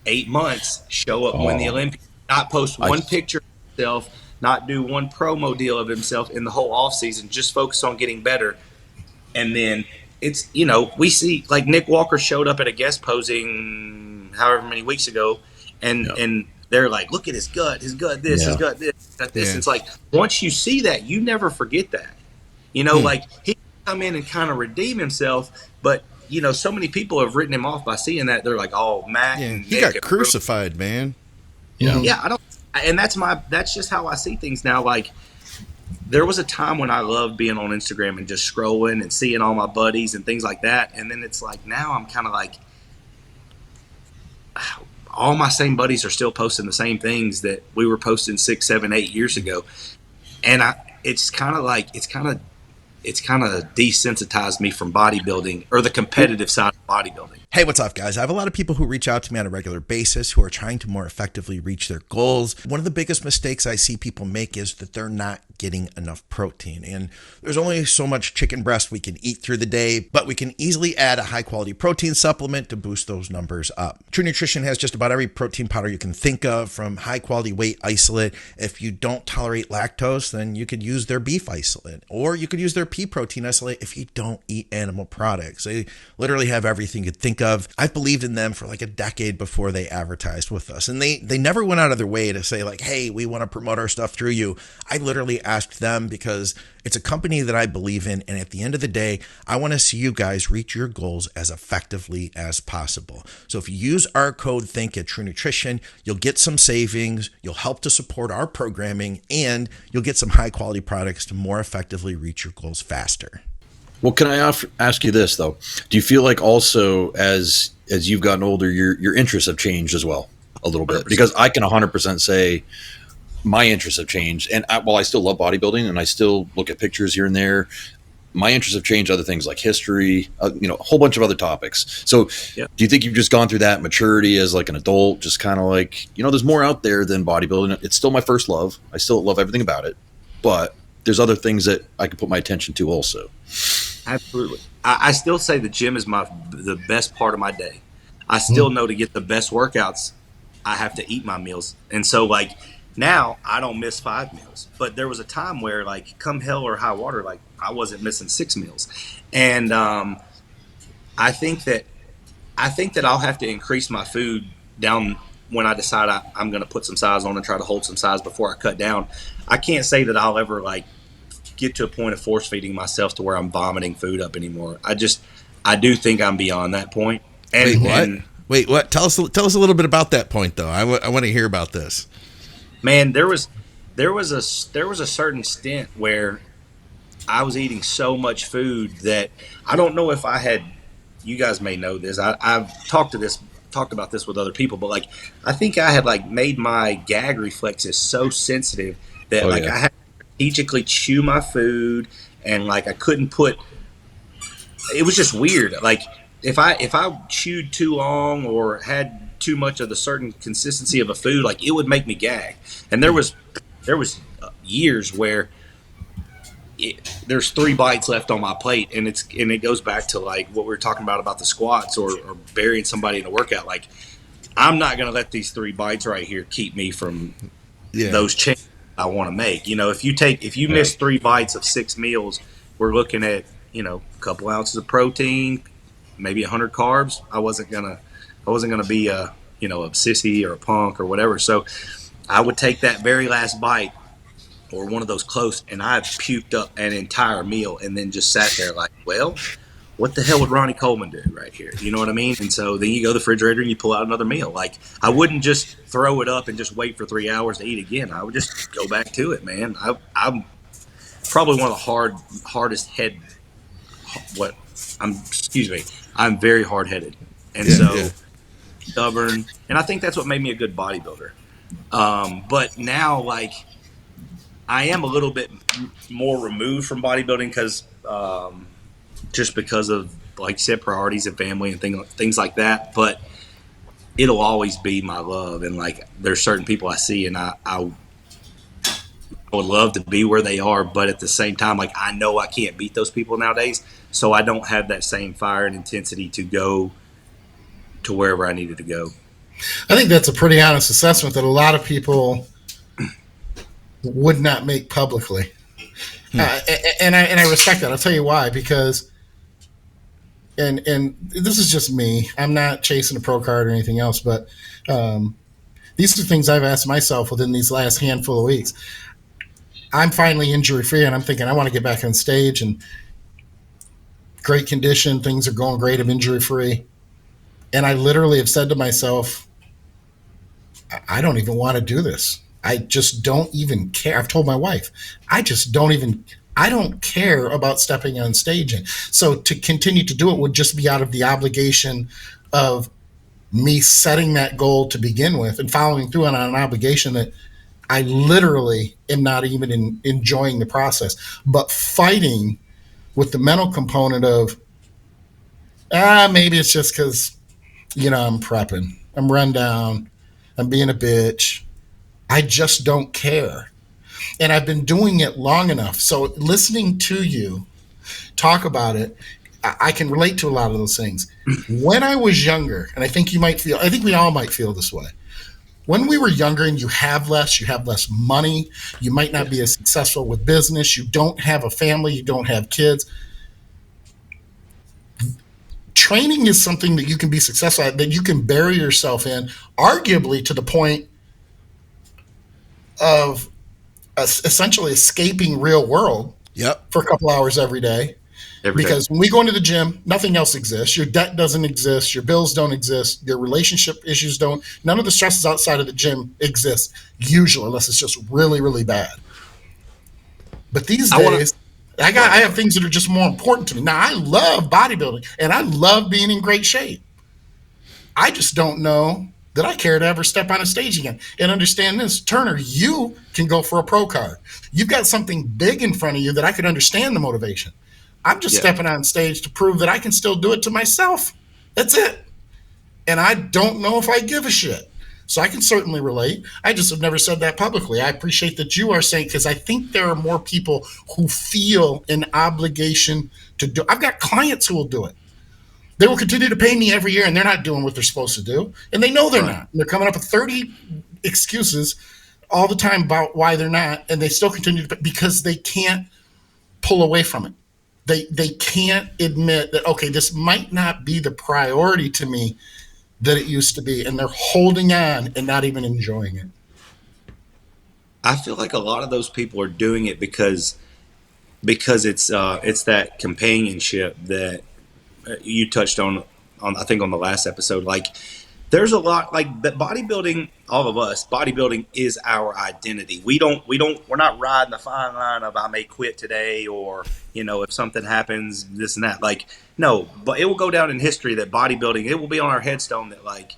8 months, show up, win the Olympics, not post one picture of himself, not do one promo deal of himself in the whole off season, just focus on getting better, and then it's, we see like Nick Walker showed up at a guest posing however many weeks ago, and they're like, look at his gut this, his gut this, gut this. Yeah. It's like, once you see that, you never forget that. Like he come in and kind of redeem himself, but so many people have written him off by seeing that. They're like, oh, Matt and he Nick got crucified, man. Yeah, and that's just how I see things now. Like, there was a time when I loved being on Instagram and just scrolling and seeing all my buddies and things like that. And then it's like, now I'm kind of like, all my same buddies are still posting the same things that we were posting 6, 7, 8 years ago. And it's kind of desensitized me from bodybuilding, or the competitive side of bodybuilding. Hey, what's up, guys? I have a lot of people who reach out to me on a regular basis who are trying to more effectively reach their goals. One of the biggest mistakes I see people make is that they're not getting enough protein. And there's only so much chicken breast we can eat through the day, but we can easily add a high-quality protein supplement to boost those numbers up. True Nutrition has just about every protein powder you can think of, from high-quality whey isolate. If you don't tolerate lactose, then you could use their beef isolate, or you could use their pea protein isolate if you don't eat animal products. They literally have everything you'd think of. I've believed in them for like a decade before they advertised with us, and they never went out of their way to say like, hey, we want to promote our stuff through you. I literally asked them because it's a company that I believe in, and at the end of the day, I want to see you guys reach your goals as effectively as possible. So if you use our code THINK at True Nutrition, you'll get some savings, you'll help to support our programming, and you'll get some high quality products to more effectively reach your goals faster. Well, can I ask you this though? Do you feel like also as you've gotten older, your interests have changed as well a little bit? Because I can 100% say my interests have changed, and while I still love bodybuilding and I still look at pictures here and there, my interests have changed. Other things like history, a whole bunch of other topics. So, do you think you've just gone through that maturity as like an adult? Just kind of like, there's more out there than bodybuilding. It's still my first love. I still love everything about it, but there's other things that I can put my attention to also. Absolutely. I still say the gym is the best part of my day. I still know to get the best workouts, I have to eat my meals. And so like now I don't miss 5 meals, but there was a time where like come hell or high water, like I wasn't missing 6 meals. And I think that I'll have to increase my food down when I decide I'm going to put some size on and try to hold some size before I cut down. I can't say that I'll ever like get to a point of force feeding myself to where I'm vomiting food up anymore. I do think I'm beyond that point. And Wait, what? Tell us a little bit about that point though. I want to hear about this. Man, there was a certain stint where I was eating so much food that I don't know if I had, you guys may know this. I've talked about this with other people, but like I think I had like made my gag reflexes so sensitive that I had strategically chew my food, and like I couldn't put. It was just weird. Like if I chewed too long or had too much of the certain consistency of a food, like it would make me gag. And there was years where there's 3 bites left on my plate, and it goes back to like what we were talking about the squats or burying somebody in a workout. Like I'm not going to let these 3 bites right here keep me from those changes I want to make. If you miss 3 bites of 6 meals, we're looking at, a couple ounces of protein, maybe 100 carbs. I wasn't gonna be a sissy or a punk or whatever. So I would take that very last bite or one of those close, and I puked up an entire meal and then just sat there like, well, what the hell would Ronnie Coleman do right here? You know what I mean? And so then you go to the refrigerator and you pull out another meal. Like I wouldn't just throw it up and just wait for 3 hours to eat again. I would just go back to it, man. I'm probably one of the hardest head. I'm very hard headed, and stubborn, and I think that's what made me a good bodybuilder. But now, like, I am a little bit more removed from bodybuilding because just because of, like you said, priorities and family and things like that. But it'll always be my love. And like, there's certain people I see and I would love to be where they are. But at the same time, like, I know I can't beat those people nowadays. So I don't have that same fire and intensity to go to wherever I needed to go. I think that's a pretty honest assessment that a lot of people would not make publicly. And I respect that. I'll tell you why. Because and this is just me. I'm not chasing a pro card or anything else, but these are things I've asked myself within these last handful of weeks. I'm finally injury free, and I'm thinking I want to get back on stage and great condition. Things are going great. I'm injury free, and I literally have said to myself, I don't even want to do this. I just don't even care. I've told my wife, I don't care about stepping on stage. And so to continue to do it would just be out of the obligation of me setting that goal to begin with and following through on an obligation that I literally am not even enjoying the process, but fighting with the mental component of, maybe it's just because, I'm prepping, I'm run down, I'm being a bitch. I just don't care. And I've been doing it long enough. So listening to you talk about it, I can relate to a lot of those things. When I was younger, and I think we all might feel this way. When we were younger and you have less money, you might not be as successful with business, you don't have a family, you don't have kids. Training is something that you can be successful at, that you can bury yourself in, arguably to the point of essentially escaping real world for a couple hours every day. Because when we go into the gym, nothing else exists. Your debt doesn't exist. Your bills don't exist. Your relationship issues don't. None of the stresses outside of the gym exist, usually, unless it's just really, really bad. But these days, I have things that are just more important to me. Now, I love bodybuilding, and I love being in great shape. I just don't know that I care to ever step on a stage again. And understand this, Turner, you can go for a pro card. You've got something big in front of you that I could understand the motivation. I'm just stepping on stage to prove that I can still do it to myself. That's it. And I don't know if I give a shit. So I can certainly relate. I just have never said that publicly. I appreciate that you are saying, because I think there are more people who feel an obligation to do. I've got clients who will do it. They will continue to pay me every year, and they're not doing what they're supposed to do. And they know they're not. And they're coming up with 30 excuses all the time about why they're not, and they still continue to pay because they can't pull away from it. They can't admit that, okay, this might not be the priority to me that it used to be, and they're holding on and not even enjoying it. I feel like a lot of those people are doing it because it's that companionship that you touched on I think on the last episode. Like, there's a lot, like, that bodybuilding, all of us, bodybuilding is our identity. We're not riding the fine line of I may quit today, or, if something happens, this and that. Like, no, but it will go down in history that bodybuilding, it will be on our headstone that, like,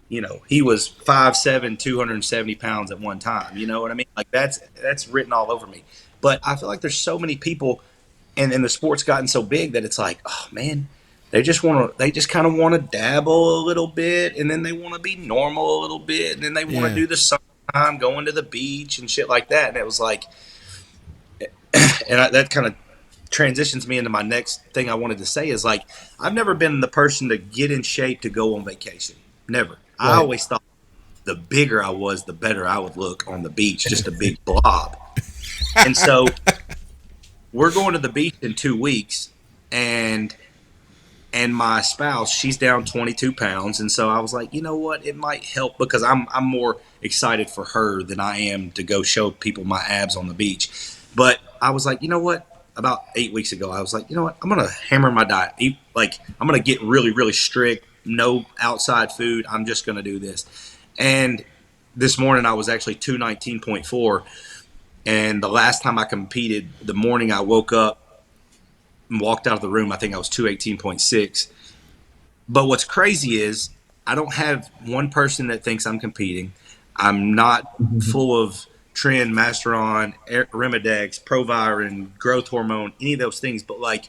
he was 5'7", 270 pounds at one time. You know what I mean? Like, that's written all over me. But I feel like there's so many people, and the sport's gotten so big that it's like, oh man, they just kind of want to dabble a little bit, and then they want to be normal a little bit, and then they want to do the summertime, going to the beach and shit like that. And it was like, that kind of transitions me into my next thing I wanted to say is, like, I've never been the person to get in shape to go on vacation. Never. Right. I always thought the bigger I was, the better I would look on the beach, just a big blob. And so we're going to the beach in 2 weeks, and my spouse, she's down 22 pounds. And so I was like, you know what? It might help, because I'm more excited for her than I am to go show people my abs on the beach. But I was like, you know what? About 8 weeks ago, I was like, you know what? I'm going to hammer my diet. I'm going to get really, really strict. No outside food. I'm just going to do this. And this morning I was actually 219.4. And the last time I competed, the morning I woke up and walked out of the room, I think I was 218.6. But what's crazy is I don't have one person that thinks I'm competing. I'm not full of Tren, Masteron, Arimidex, Proviron, growth hormone, any of those things. But, like,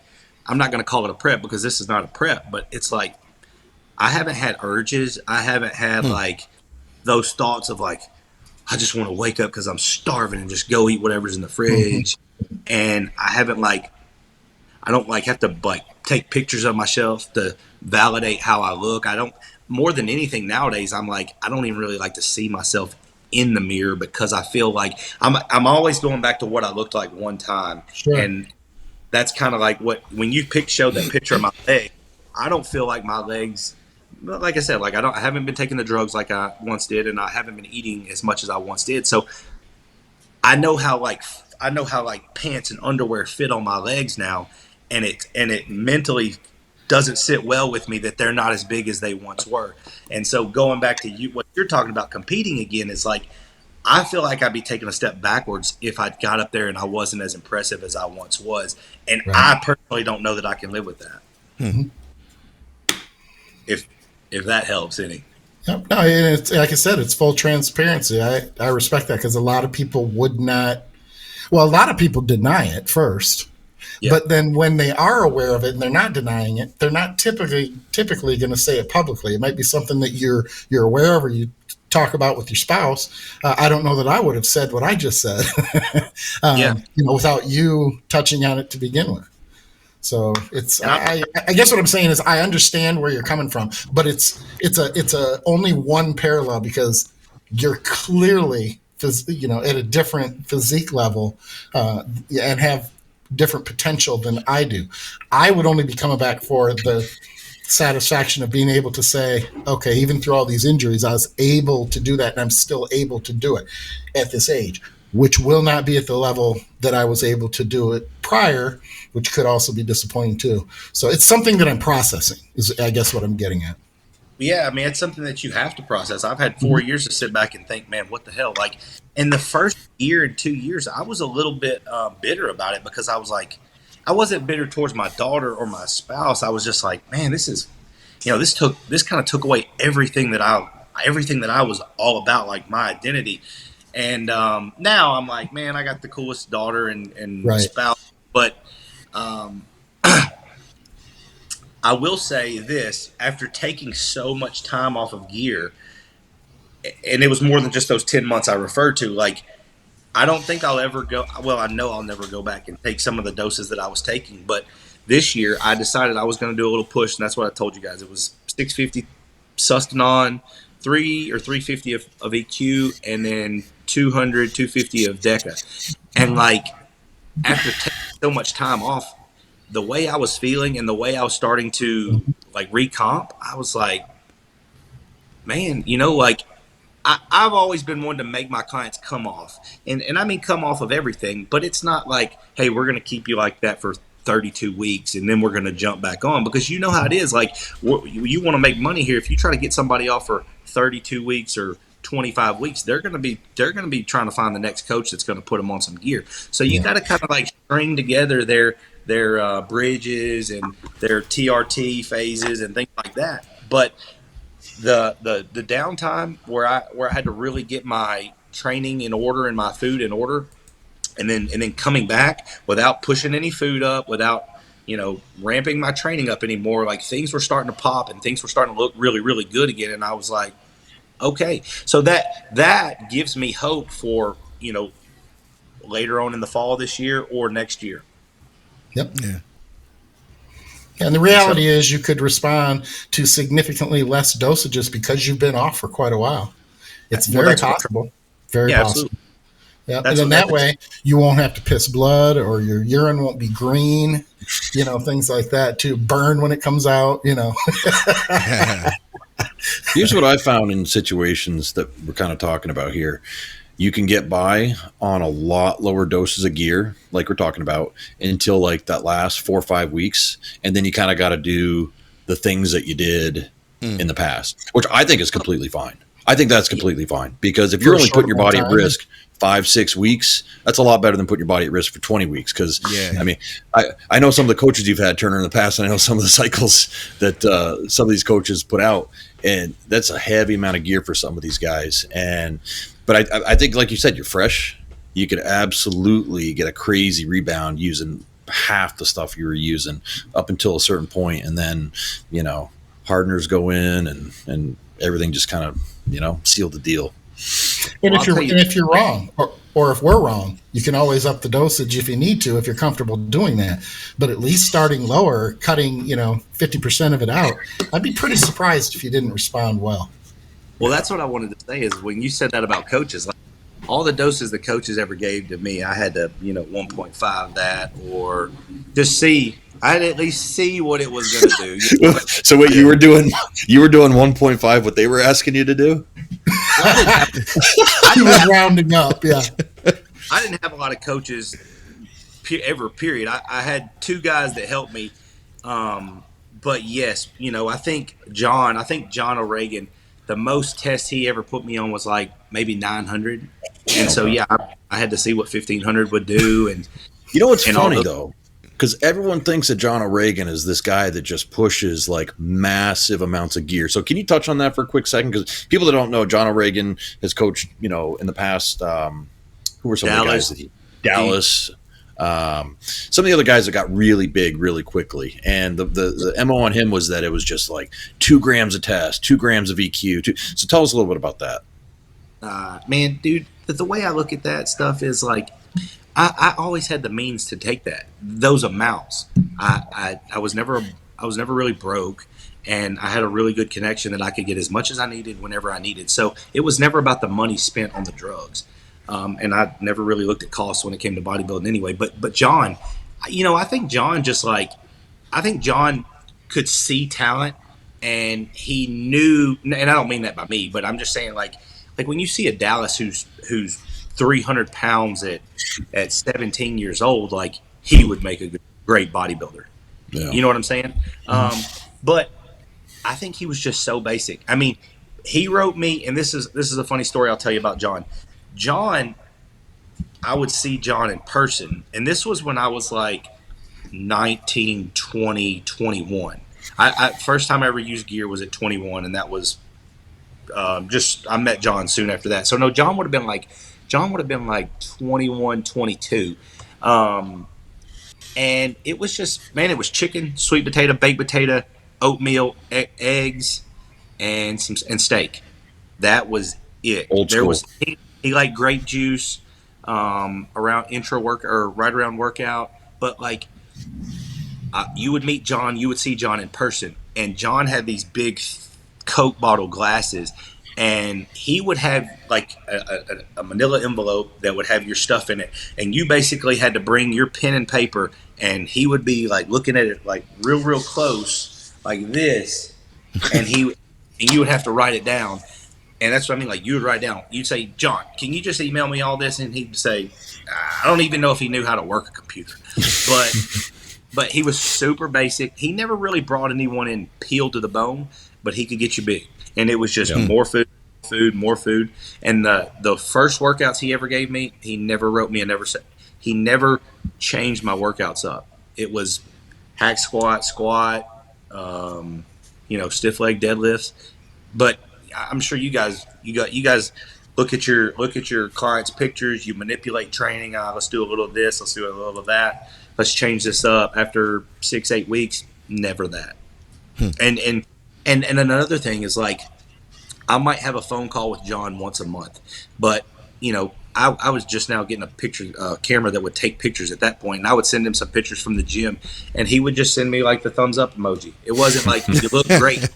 I'm not going to call it a prep, because this is not a prep. But it's like, I haven't had urges. I haven't had like those thoughts of, like, I just want to wake up because I'm starving and just go eat whatever's in the fridge. And I haven't I don't have to take pictures of myself to validate how I look. I don't, more than anything nowadays, I'm like, I don't even really like to see myself in the mirror, because I feel like I'm always going back to what I looked like one time. Sure. And that's kind of like when you showed that picture of my leg, I don't feel like my legs, like I said, like I haven't been taking the drugs like I once did, and I haven't been eating as much as I once did. So I know how like pants and underwear fit on my legs now, and it mentally doesn't sit well with me that they're not as big as they once were. And so going back to what you're talking about, competing again, is like I feel like I'd be taking a step backwards if I got up there and I wasn't as impressive as I once was. And I personally don't know that I can live with that. Mm-hmm. If that helps any. Yep. No, and it's, like I said, it's full transparency. I respect that, because a lot of people would not. Well, a lot of people deny it first, but then when they are aware of it and they're not denying it, they're not typically going to say it publicly. It might be something that you're aware of, or you talk about with your spouse. I don't know that I would have said what I just said, without you touching on it to begin with. So it's, I guess what I'm saying is I understand where you're coming from, but it's a only one parallel, because you're clearly, at a different physique level, and have different potential than I do. I would only be coming back for the satisfaction of being able to say, okay, even through all these injuries, I was able to do that, and I'm still able to do it at this age, which will not be at the level that I was able to do it prior, which could also be disappointing too. So it's something that I'm processing, is I guess what I'm getting at. Yeah, I mean, it's something that you have to process. I've had 4 years to sit back and think, man, what the hell? Like, in the first year and 2 years, I was a little bit bitter about it, because I was like, I wasn't bitter towards my daughter or my spouse. I was just like, man, this is, this kind of took away everything that I was all about, like my identity. And now I'm like, man, I got the coolest daughter and spouse. But I will say this, after taking so much time off of gear, and it was more than just those 10 months I referred to, like, I don't think I'll ever go, well, I know I'll never go back and take some of the doses that I was taking. But this year I decided I was going to do a little push, and that's what I told you guys. It was 650 Sustanon, 350 of EQ, and then 250 of DECA. And like, after taking so much time off, the way I was feeling and the way I was starting to like recomp, I was like, man, like I've always been one to make my clients come off, and I mean come off of everything, but it's not like, hey, we're going to keep you like that for 32 weeks and then we're going to jump back on, because you know how it is. Like, you want to make money here. If you try to get somebody off for 32 weeks or 25 weeks, they're going to be trying to find the next coach that's going to put them on some gear. So you got to kind of like string together their bridges and their TRT phases and things like that. But the downtime where I had to really get my training in order and my food in order, and then coming back without pushing any food up, without ramping my training up anymore, like things were starting to pop and things were starting to look really, really good again. And I was like, okay, so that gives me hope for later on in the fall this year or next year. Yep. Yeah. And the reality is you could respond to significantly less dosages because you've been off for quite a while. It's very possible. Very possible. Absolutely. Yeah, and then that way you won't have to piss blood, or your urine won't be green, things like that too. Burn when it comes out, Here's what I found in situations that we're kind of talking about here. You can get by on a lot lower doses of gear, like we're talking about, until like that last 4 or 5 weeks. And then you kind of got to do the things that you did in the past, which I think is completely fine. I think that's completely fine, because if you're only putting your body at risk 5-6 weeks, that's a lot better than putting your body at risk for 20 weeks. Because I mean, I know some of the coaches you've had, Turner, in the past, and I know some of the cycles that some of these coaches put out, and that's a heavy amount of gear for some of these guys. But I think, like you said, you're fresh. You could absolutely get a crazy rebound using half the stuff you were using up until a certain point, and then hardeners go in and everything just kind of seal the deal. And if you're wrong, or if we're wrong, you can always up the dosage if you need to, if you're comfortable doing that. But at least starting lower, cutting 50% of it out, I'd be pretty surprised if you didn't respond well. Well, that's what I wanted to say, is when you said that about coaches, like all the doses the coaches ever gave to me, I had to 1.5 that, or just see I'd at least see what it was going to do. You know? So what you were doing 1.5 what they were asking you to do? He was rounding up. Yeah. I didn't have a lot of coaches ever, period. I had two guys that helped me. But yes, I think John O'Regan, the most tests he ever put me on was like maybe 900. And so, yeah, I had to see what 1500 would do. And what's funny though? Because everyone thinks that John O'Regan is this guy that just pushes like massive amounts of gear. So can you touch on that for a quick second? Because people that don't know, John O'Regan has coached, in the past, who were some of the guys that Dallas, some of the other guys that got really big really quickly. And the MO on him was that it was just like 2 grams of test, 2 grams of EQ. So tell us a little bit about that. Man, dude, the way I look at that stuff is like, I always had the means to take those amounts. I was never really broke, and I had a really good connection that I could get as much as I needed whenever I needed. So it was never about the money spent on the drugs. And I never really looked at costs when it came to bodybuilding anyway. But John, I think John could see talent, and he knew. And I don't mean that by me, but I'm just saying like when you see a Dallas who's 300 pounds at 17 years old, like he would make a great bodybuilder. Yeah. You know what I'm saying? But I think he was just so basic. I mean, he wrote me, and this is a funny story I'll tell you about John. John, I would see John in person, and this was when I was like 19, 20, 21. I first time I ever used gear was at 21, and that was I met John soon after that. So no, John would have been like 21, 22. And it was just, man, it was chicken, sweet potato, baked potato, oatmeal, eggs, and steak. That was it. Old school. He liked grape juice around right around workout. But like, you would meet John, you would see John in person, and John had these big Coke bottle glasses, and he would have like a manila envelope that would have your stuff in it, and you basically had to bring your pen and paper, and he would be like looking at it like real close like this, and you would have to write it down. And that's what I mean, like you would write down, you'd say, John, can you just email me all this? And he'd say, I don't even know if he knew how to work a computer, but he was super basic. He never really brought anyone in peeled to the bone, but he could get you big. And it was just more food. And the first workouts he ever gave me, he never wrote me he never changed my workouts up. It was hack squat, stiff leg deadlifts. But I'm sure you guys look at your clients' pictures, you manipulate training. Let's do a little of this, let's do a little of that. Let's change this up after 6-8 weeks. Never that. And another thing is like, I might have a phone call with John once a month, but I was just now getting a camera that would take pictures at that point, and I would send him some pictures from the gym, and he would just send me like the thumbs up emoji. It wasn't like you look great.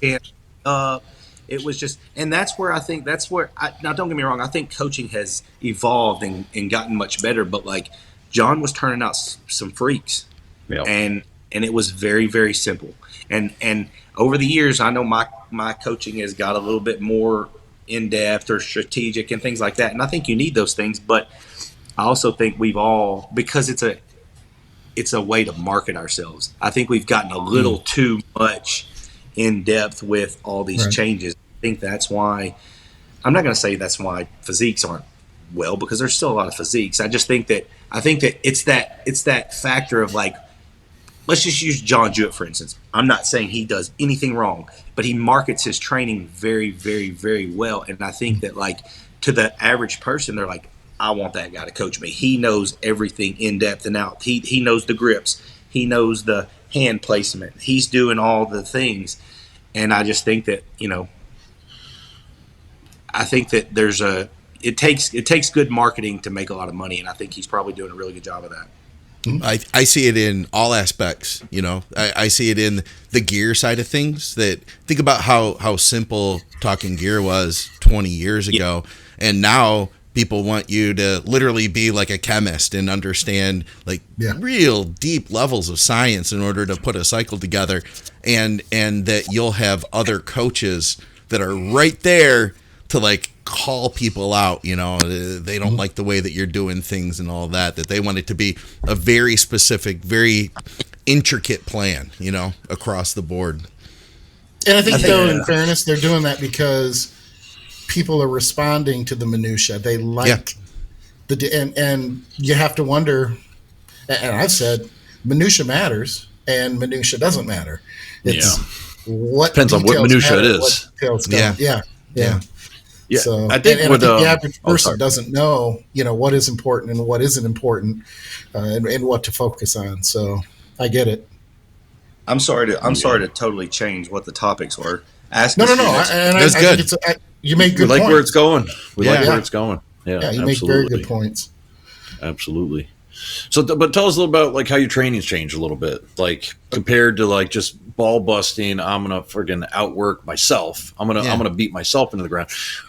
It was just, and that's where now don't get me wrong, I think coaching has evolved and gotten much better, but like John was turning out some freaks, and it was very, very simple. And over the years, I know my coaching has got a little bit more in depth or strategic and things like that. And I think you need those things, but I also think we've all, because it's a way to market ourselves. I think we've gotten a little too much in depth with all these changes. I think that's why, I'm not going to say that's why physiques aren't well, because there's still a lot of physiques. I think that it's that factor of like, let's just use John Jewett, for instance. I'm not saying he does anything wrong, but he markets his training very, very, very well. And I think that, like, to the average person, they're like, I want that guy to coach me. He knows everything in depth and out. He knows the grips. He knows the hand placement. He's doing all the things. And I just think that, I think that it takes good marketing to make a lot of money. And I think he's probably doing a really good job of that. I see it in all aspects, I see it in the gear side of things. That think about how simple talking gear was 20 years ago. And now People want you to literally be like a chemist and understand like real deep levels of science in order to put a cycle together, and that you'll have other coaches that are right there to like call people out. You know, they don't like the way that you're doing things and all that they want it to be a very specific, very intricate plan, you know, across the board. And I think though, in fairness, they're doing that because people are responding to the minutia. They like and you have to wonder, and I've said minutia matters and minutia doesn't matter. It's what depends on what minutia it is. Yeah. So I think the average person doesn't know, you know, what is important and what isn't important, and what to focus on. So I get it. I'm sorry to totally change what the topics were. No. That's good. You make good points. We like where it's going. We like where it's going. Yeah, you make very good points. Absolutely. So, but tell us a little about like how your training's changed a little bit, like compared to like just ball busting. I'm gonna friggin' outwork myself. I'm gonna beat myself into the ground.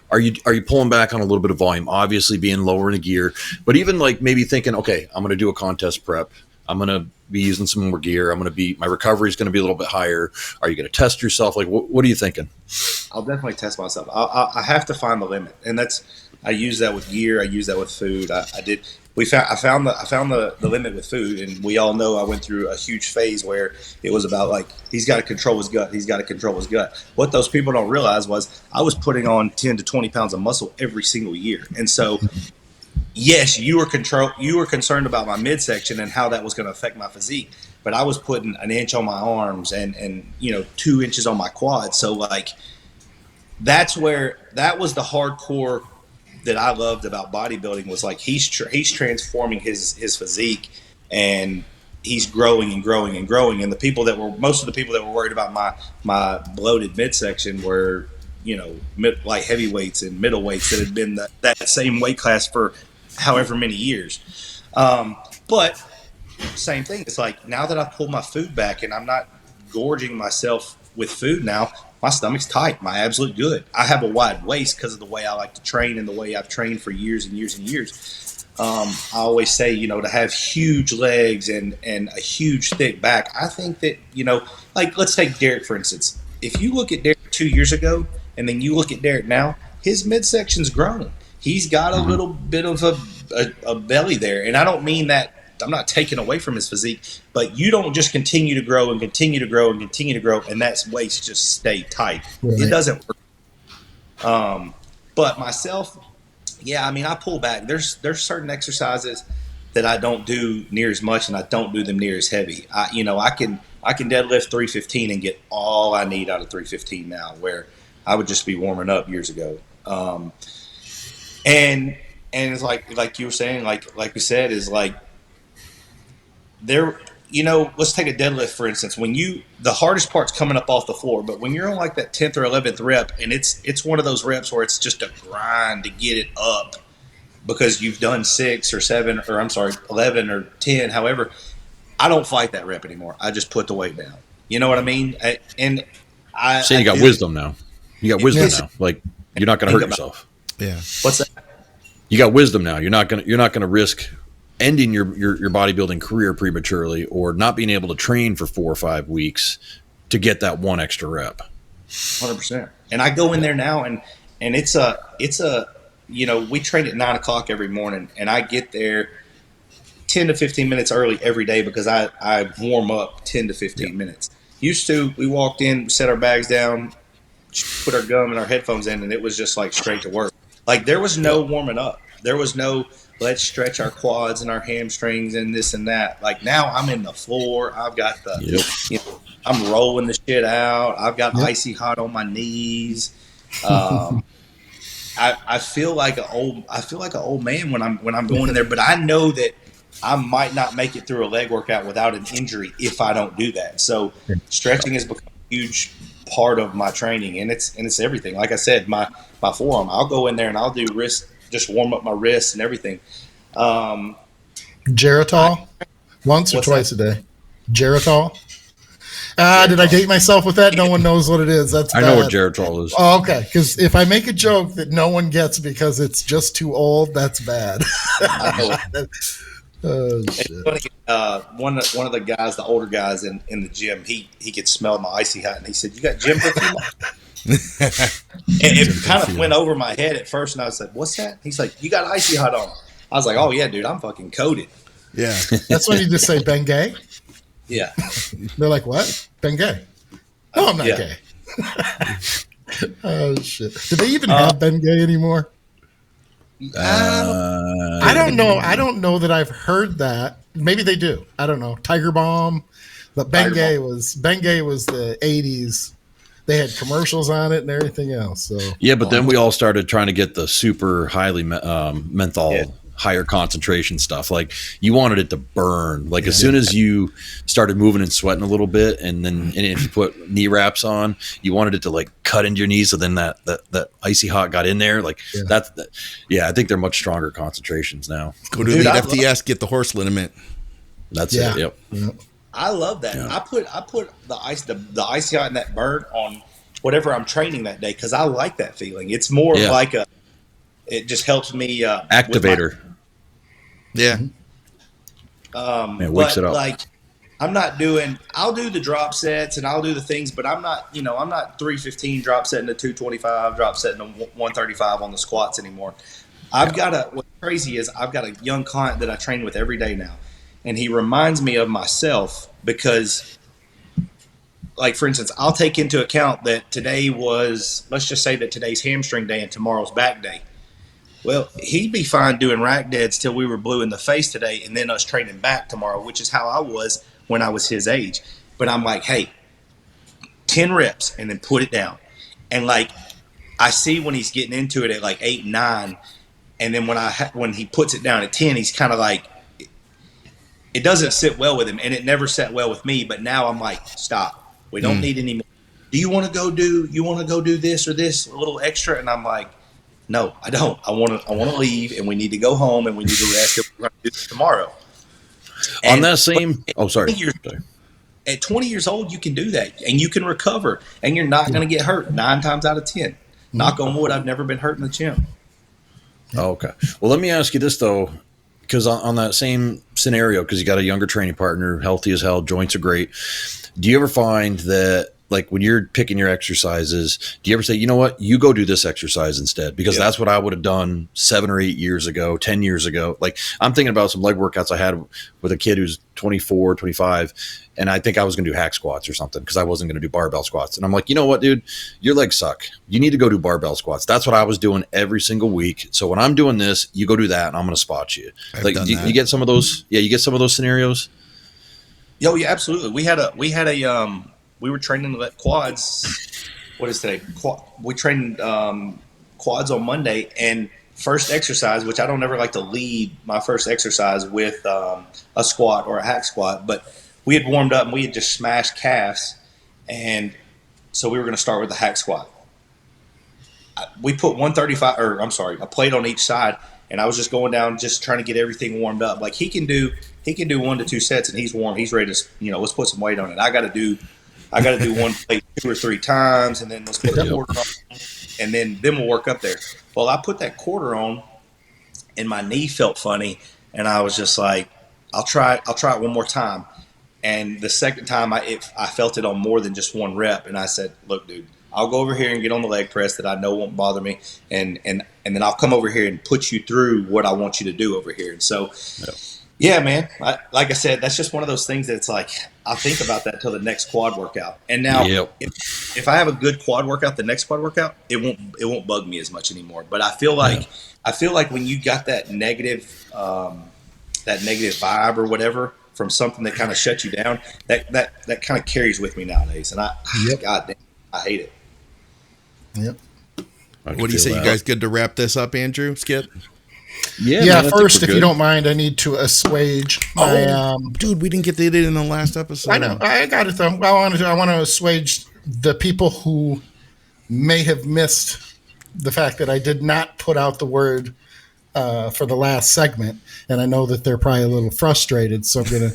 Are you pulling back on a little bit of volume? Obviously, being lower in a gear, but even like maybe thinking, okay, I'm gonna do a contest prep. I'm gonna be using some more gear. My recovery is gonna be a little bit higher. Are you gonna test yourself? Like, what are you thinking? I'll definitely test myself. I have to find the limit, and I use that with gear. I use that with food. I found the limit with food, and we all know I went through a huge phase where it was about like he's got to control his gut. He's got to control his gut. What those people don't realize was I was putting on 10 to 20 pounds of muscle every single year, and so yes, you were concerned about my midsection and how that was going to affect my physique, but I was putting an inch on my arms and 2 inches on my quads. So like that was the hardcore that I loved about bodybuilding, was like he's transforming his physique, and he's growing and growing and growing. And most of the people that were worried about my bloated midsection were, like heavyweights and middleweights that had been that same weight class for however many years. But same thing. It's like now that I've pulled my food back and I'm not gorging myself with food now, my stomach's tight. My abs look good. I have a wide waist because of the way I like to train and the way I've trained for years and years and years. I always say, to have huge legs and a huge thick back. I think that, like let's take Derek, for instance. If you look at Derek 2 years ago and then you look at Derek now, his midsection's grown. He's got a little bit of a belly there. And I don't mean that I'm not taking away from his physique, but you don't just continue to grow and continue to grow and continue to grow and that waist just stay tight. Right. It doesn't work. But myself, I pull back. There's certain exercises that I don't do near as much, and I don't do them near as heavy. I can deadlift 315 and get all I need out of 315 now, where I would just be warming up years ago. And it's like you were saying, like we said, is like there, let's take a deadlift, for instance. The hardest part's coming up off the floor, but when you're on like that 10th or 11th rep, and it's one of those reps where it's just a grind to get it up because you've done 6 or 7, or 11 or 10, however, I don't fight that rep anymore. I just put the weight down. You know what I mean? You got wisdom now. You got wisdom now. Like you're not going to hurt yourself. Yeah. What's that? You got wisdom now. You're not going to risk ending your bodybuilding career prematurely or not being able to train for 4 or 5 weeks to get that one extra rep. 100%. And I go in there now and it's we train at 9:00 every morning, and I get there 10 to 15 minutes early every day because I warm up 10 to 15 minutes. Used to, we walked in, set our bags down, put our gum and our headphones in, and it was just like straight to work. Like there was no warming up. There was no let's stretch our quads and our hamstrings and this and that. Like now I'm in the floor. I've got I'm rolling the shit out. I've got icy hot on my knees. I feel like an old man when I'm going in there, but I know that I might not make it through a leg workout without an injury if I don't do that. So stretching has become a huge part of my training, and it's everything. Like I said, my forearm, I'll go in there and I'll do wrist, just warm up my wrists and everything. Geritol once or twice a day. Geritol. Did I date myself with that? No one knows what it is. That's bad. I know what Geritol is. Oh, okay. Because if I make a joke that no one gets because it's just too old, that's bad. Oh, shit. One of the guys, the older guys in the gym, he could smell my icy hot, and he said, "You got gym perfume?" And it kind of went over my head at first, and I was like, "What's that?" He's like, "You got icy hot on." I was like, "Oh yeah, dude, I'm fucking coated." Yeah, that's when you just say Bengay. Yeah, they're like, "What? Bengay?" No, I'm not gay. Oh shit! Do they even have Bengay anymore? I don't know. I don't know that I've heard that. Maybe they do. I don't know. Tiger Balm, but Bengay was the 80s. They had commercials on it and everything else. So yeah, but then we all started trying to get the super highly menthol, higher concentration stuff. Like you wanted it to burn. Like as soon as you started moving and sweating a little bit, and if you put knee wraps on, you wanted it to like cut into your knees. So then that icy hot got in there. Like I think they're much stronger concentrations now. Go to the FDS, get the horse liniment. That's it. Yep. I love that. Yeah. I put the icy hot and that burn on whatever I'm training that day because I like that feeling. It's more like it just helps me activator. It wakes it up. Like I'll do the drop sets and I'll do the things, but I'm not 315 drop setting to 225 drop setting to 135 on the squats anymore. What's crazy is I've got a young client that I train with every day now. And he reminds me of myself because, like, for instance, I'll take into account that let's just say that today's hamstring day and tomorrow's back day. Well, he'd be fine doing rack deads till we were blue in the face today and then us training back tomorrow, which is how I was when I was his age. But I'm like, hey, 10 reps and then put it down. And, like, I see when he's getting into it at, like, 8, 9, and then when he puts it down at 10, he's kind of like, it doesn't sit well with him, and it never sat well with me. But now I'm like, stop. We don't need any more. Do you want to go do this or this a little extra? And I'm like, no, I don't. I want to leave, and we need to go home, and we need to rest. We're going to do this tomorrow. On that same. Sorry. At 20 years old, you can do that, and you can recover, and you're not going to get hurt 9 times out of 10. Knock on wood, I've never been hurt in the gym. Oh, okay. Well, let me ask you this though. Because on that same scenario, because you got a younger training partner, healthy as hell, joints are great. Do you ever find that, like, when you're picking your exercises, do you ever say, you know what, you go do this exercise instead? Because that's what I would have done 7 or 8 years ago, 10 years ago. Like, I'm thinking about some leg workouts I had with a kid who's 24, 25, and I think I was going to do hack squats or something because I wasn't going to do barbell squats. And I'm like, you know what, dude, your legs suck. You need to go do barbell squats. That's what I was doing every single week. So when I'm doing this, you go do that, and I'm going to spot you. Like, you get some of those. Yeah, you get some of those scenarios. Yo, yeah, absolutely. We were training quads. What is today? We trained quads on Monday, and first exercise, which I don't ever like to lead my first exercise with a squat or a hack squat, but we had warmed up and we had just smashed calves, and so we were going to start with the hack squat. We put a plate on each side, and I was just going down, just trying to get everything warmed up. Like he can do 1 to 2 sets, and he's warm. He's ready to, let's put some weight on it. I got to do one plate 2 or 3 times, and then let's put a quarter on, and then we'll work up there. Well, I put that quarter on, and my knee felt funny, and I was just like, I'll try it one more time. And the second time, I felt it on more than just 1 rep, and I said, look, dude, I'll go over here and get on the leg press that I know won't bother me, and then I'll come over here and put you through what I want you to do over here. And so, yeah, man, like I said, that's just one of those things that it's like, I'll think about that till the next quad workout. And now if I have a good quad workout, the next quad workout, it won't bug me as much anymore. But I feel like when you got that negative vibe or whatever from something that kind of shuts you down, that kind of carries with me nowadays. And God damn, I hate it. Yep. What do you say? You guys good to wrap this up, Andrew? Skip? Yeah, man, first, if you don't mind, I need to assuage my. Dude, we didn't get it in the last episode. I know, I got it though. I want to assuage the people who may have missed the fact that I did not put out the word for the last segment, and I know that they're probably a little frustrated. So I'm gonna,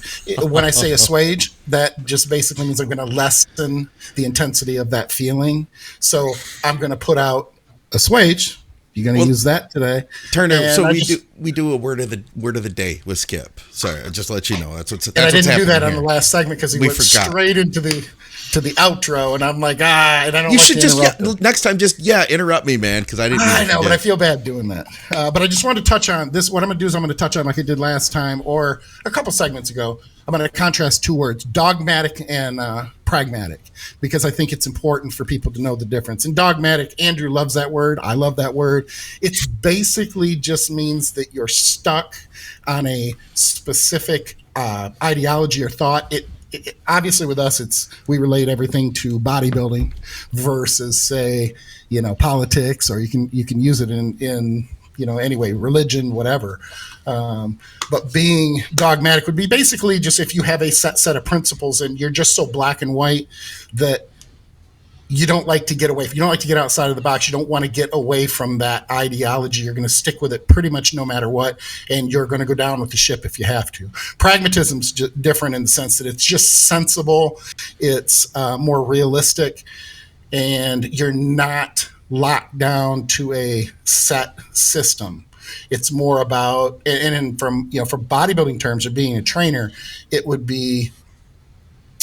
when I say assuage, that just basically means I'm gonna lessen the intensity of that feeling. So I'm gonna put out assuage. You're gonna use that today, Turner. and So we do a word of the day with Skip. Sorry, I'll just let you know that's what's. And I didn't do that on here. the last segment because he went straight into the outro, and I'm like, and I don't. You should just next time just interrupt me, man, because I didn't. I know, but I feel bad doing that. But I just wanted to touch on this. What I'm going to do is I'm going to touch on, like I did last time or a couple segments ago, I'm going to contrast two words, dogmatic and pragmatic, because I think it's important for people to know the difference. And dogmatic, Andrew loves that word. I love that word. It's basically just means that you're stuck on a specific ideology or thought. It obviously with us, we relate everything to bodybuilding versus, say, politics, or you can use it in anyway, religion, whatever. But being dogmatic would be basically just if you have a set of principles and you're just so black and white that you don't like to get away. If you don't like to get outside of the box, you don't want to get away from that ideology. You're going to stick with it pretty much no matter what, and you're going to go down with the ship if you have to. Pragmatism's different in the sense that it's just sensible, it's more realistic, and you're not locked down to a set system. It's more about, and from bodybuilding terms or being a trainer, it would be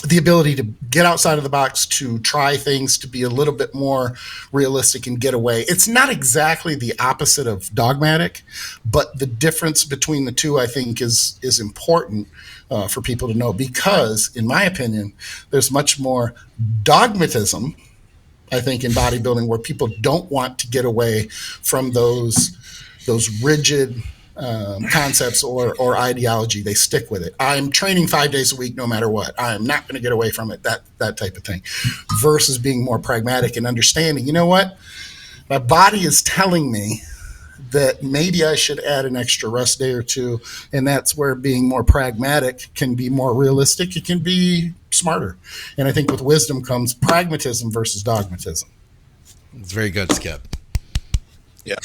the ability to get outside of the box, to try things, to be a little bit more realistic and get away. It's not exactly the opposite of dogmatic, but the difference between the two, I think, is important for people to know, because, in my opinion, there's much more dogmatism, I think, in bodybuilding, where people don't want to get away from those rigid concepts or ideology. They stick with it. I'm training 5 days a week no matter what. I'm not going to get away from it, that type of thing, versus being more pragmatic and understanding, you know what, my body is telling me that maybe I should add an extra rest day or two, and that's where being more pragmatic can be more realistic. It can be smarter, and I think with wisdom comes pragmatism versus dogmatism. It's very good, Skip. Yeah.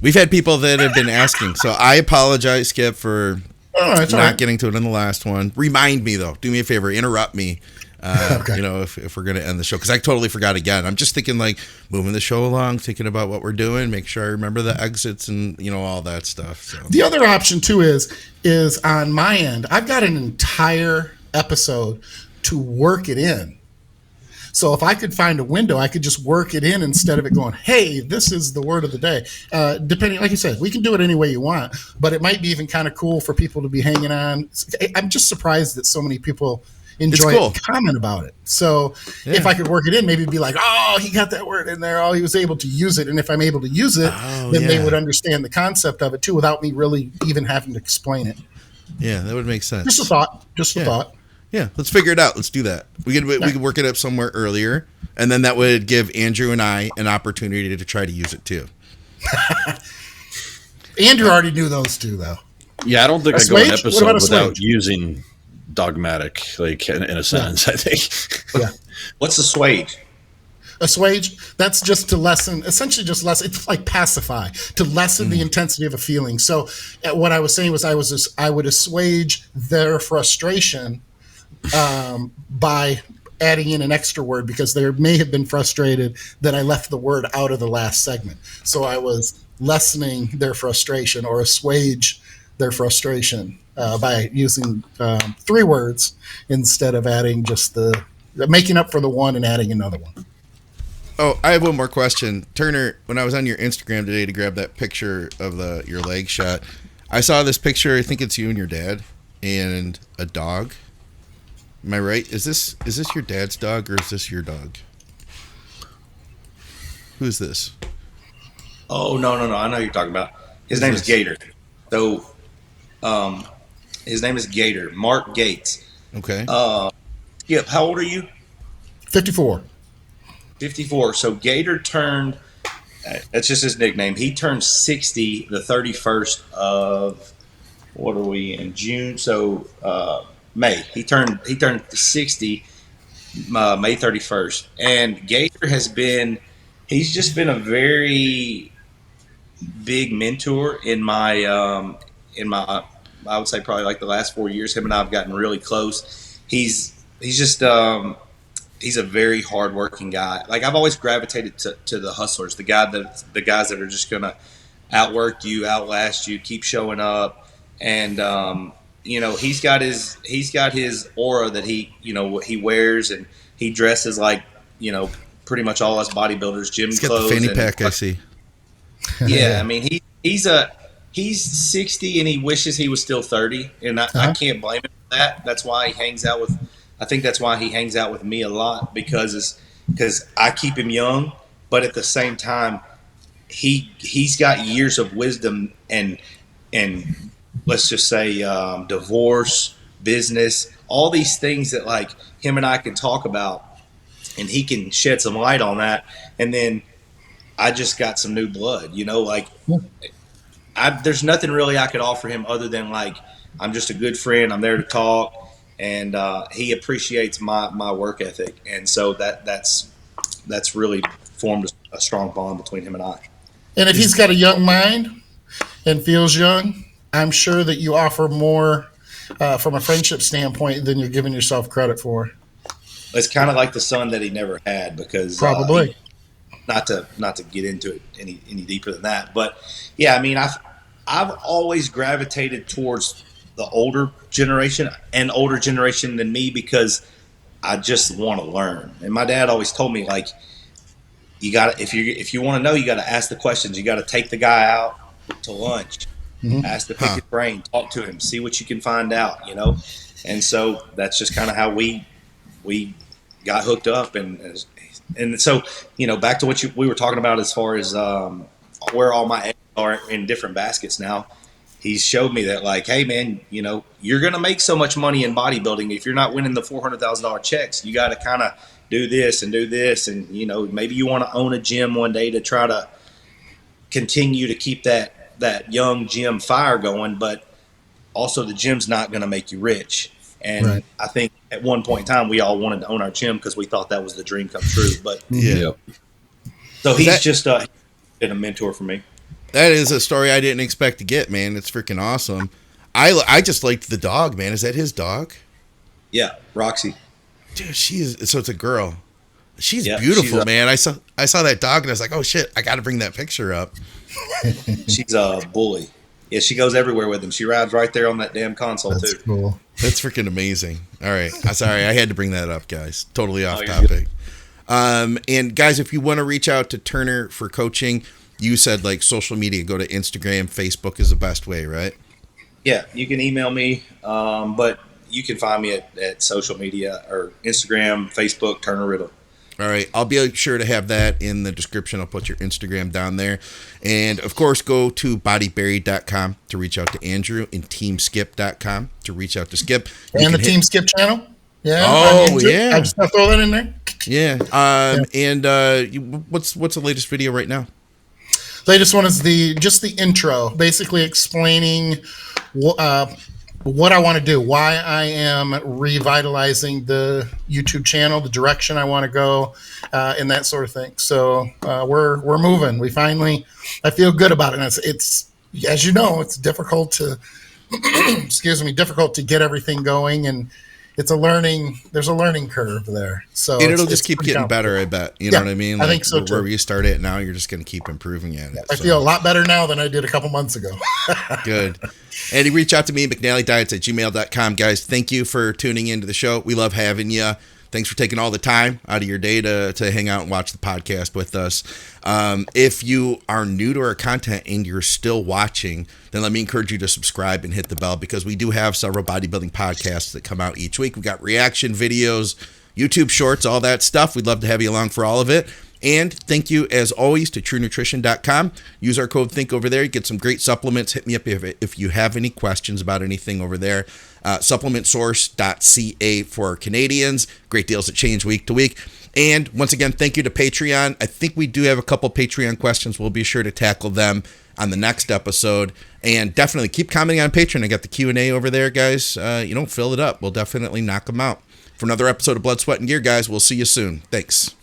We've had people that have been asking, so I apologize, Skip, for not getting to it in the last one. Remind me, though. Do me a favor. Interrupt me, okay. If we're going to end the show, because I totally forgot again. I'm just thinking, like, moving the show along, thinking about what we're doing, make sure I remember the exits and, all that stuff. So. The other option, too, is on my end, I've got an entire episode to work it in. So if I could find a window, I could just work it in instead of it going, hey, this is the word of the day. Depending, like you said, we can do it any way you want, but it might be even kind of cool for people to be hanging on. I'm just surprised that so many people enjoy it and comment about it. So if I could work it in, maybe it'd be like, oh, he got that word in there. Oh, he was able to use it. And if I'm able to use it, then they would understand the concept of it too, without me really even having to explain it. Yeah, that would make sense. Just a thought. Yeah, let's figure it out. Let's do that. We could work it up somewhere earlier, and then that would give Andrew and I an opportunity to try to use it too. Andrew already knew those two, though. Yeah, I don't think I go an episode without using dogmatic, like in a sentence. I think. Yeah. What's assuage? Assuage, that's just to lessen, essentially just lessen, it's like pacify, to lessen the intensity of a feeling. So what I was saying was I would assuage their frustration by adding in an extra word, because they may have been frustrated that I left the word out of the last segment. So I was lessening their frustration, or assuage their frustration by using 3 words instead of adding just making up for the one and adding another one. Oh, I have one more question. Turner, when I was on your Instagram today to grab that picture of your leg shot, I saw this picture. I think it's you and your dad and a dog. Am I right? Is this your dad's dog, or is this your dog? Who's this? Oh, no. I know who you're talking about. His name is Gator. So, his name is Gator. Mark Gates. Okay. Skip, how old are you? 54. 54. So Gator turned, that's just his nickname. He turned 60 the 31st of, what are we in, June? So May. He turned 60 May 31st. And Gator he's just been a very big mentor in my I would say probably like the last 4 years. Him and I have gotten really close. He's just he's a very hardworking guy. Like I've always gravitated to the hustlers, the guys that are just gonna outwork you, outlast you, keep showing up, and he's got his aura that he wears, and he dresses like pretty much all us bodybuilders, gym He's got clothes. the fanny and pack, I see. Yeah, I mean he's 60 and he wishes he was still 30, and I can't blame him for that. That's why he hangs out with. I think that's why he hangs out with me a lot because I keep him young, but at the same time he's got years of wisdom and let's just say divorce, business, all these things that like him and I can talk about, and he can shed some light on that. And then I just got some new blood, like there's nothing really I could offer him other than like I'm just a good friend. I'm there to talk, and he appreciates my work ethic, and so that's really formed a strong bond between him and I. And if he's got a young mind and feels young, I'm sure that you offer more from a friendship standpoint than you're giving yourself credit for. It's kind of like the son that he never had, because probably not to get into it any deeper than that, but yeah, I mean I've always gravitated towards the older generation than me, because I just want to learn. And my dad always told me, like, you got to, if you want to know, you got to ask the questions. You got to take the guy out to lunch, ask to pick his brain, talk to him, see what you can find out, And so that's just kind of how we got hooked up. And so, back to what we were talking about as far as where all my eggs are in different baskets now. He showed me that, like, hey man, you're going to make so much money in bodybuilding. If you're not winning the $400,000 checks, you got to kind of do this. And, maybe you want to own a gym one day to try to continue to keep that young gym fire going. But also the gym's not going to make you rich. And right. I think at one point in time, we all wanted to own our gym because we thought that was the dream come true. But yeah. So he's just been a mentor for me. That is a story I didn't expect to get, man. It's freaking awesome. I just liked the dog, man. Is that his dog? Yeah, Roxy. Dude, so it's a girl. She's beautiful, man. I saw that dog and I was like, oh shit, I got to bring that picture up. She's a bully. Yeah, she goes everywhere with him. She rides right there on that damn console. That's too. Cool. That's freaking amazing. All right. I'm sorry. I had to bring that up, guys. Totally off topic. And guys, if you want to reach out to Turner for coaching, you said like social media, go to Instagram, Facebook is the best way, right? Yeah, you can email me, but you can find me at social media or Instagram, Facebook, Turner Riddle. All right. I'll be sure to have that in the description. I'll put your Instagram down there. And, of course, go to bodyberry.com to reach out to Andrew and teamskip.com to reach out to Skip. And the Team Skip channel. Yeah. Oh, yeah. I just got to throw that in there. Yeah. And what's the latest video right now? Latest one is just the intro, basically explaining what I want to do, why I am revitalizing the YouTube channel, the direction I want to go, and that sort of thing. So we're moving. I feel good about it. And it's as you know, it's difficult to difficult to get everything going, and there's a learning curve there. So and it'll just keep getting better, I bet. You know what I mean? Like, I think so too. Wherever you start at now, you're just going to keep improving at it. I feel a lot better now than I did a couple months ago. Good. And reach out to me, McNallyDiets@gmail.com. Guys, thank you for tuning into the show. We love having you. Thanks for taking all the time out of your day to hang out and watch the podcast with us. If you are new to our content and you're still watching, then let me encourage you to subscribe and hit the bell, because we do have several bodybuilding podcasts that come out each week. We've got reaction videos, YouTube shorts, all that stuff. We'd love to have you along for all of it. And thank you, as always, to TrueNutrition.com. Use our code THINK over there. You get some great supplements. Hit me up if you have any questions about anything over there. Supplementsource.ca for Canadians. Great deals that change week to week. And once again, thank you to Patreon. I think we do have a couple Patreon questions. We'll be sure to tackle them on the next episode. And definitely keep commenting on Patreon. I got the Q&A over there, guys. Fill it up. We'll definitely knock them out. For another episode of Blood, Sweat, and Gear, guys, we'll see you soon. Thanks.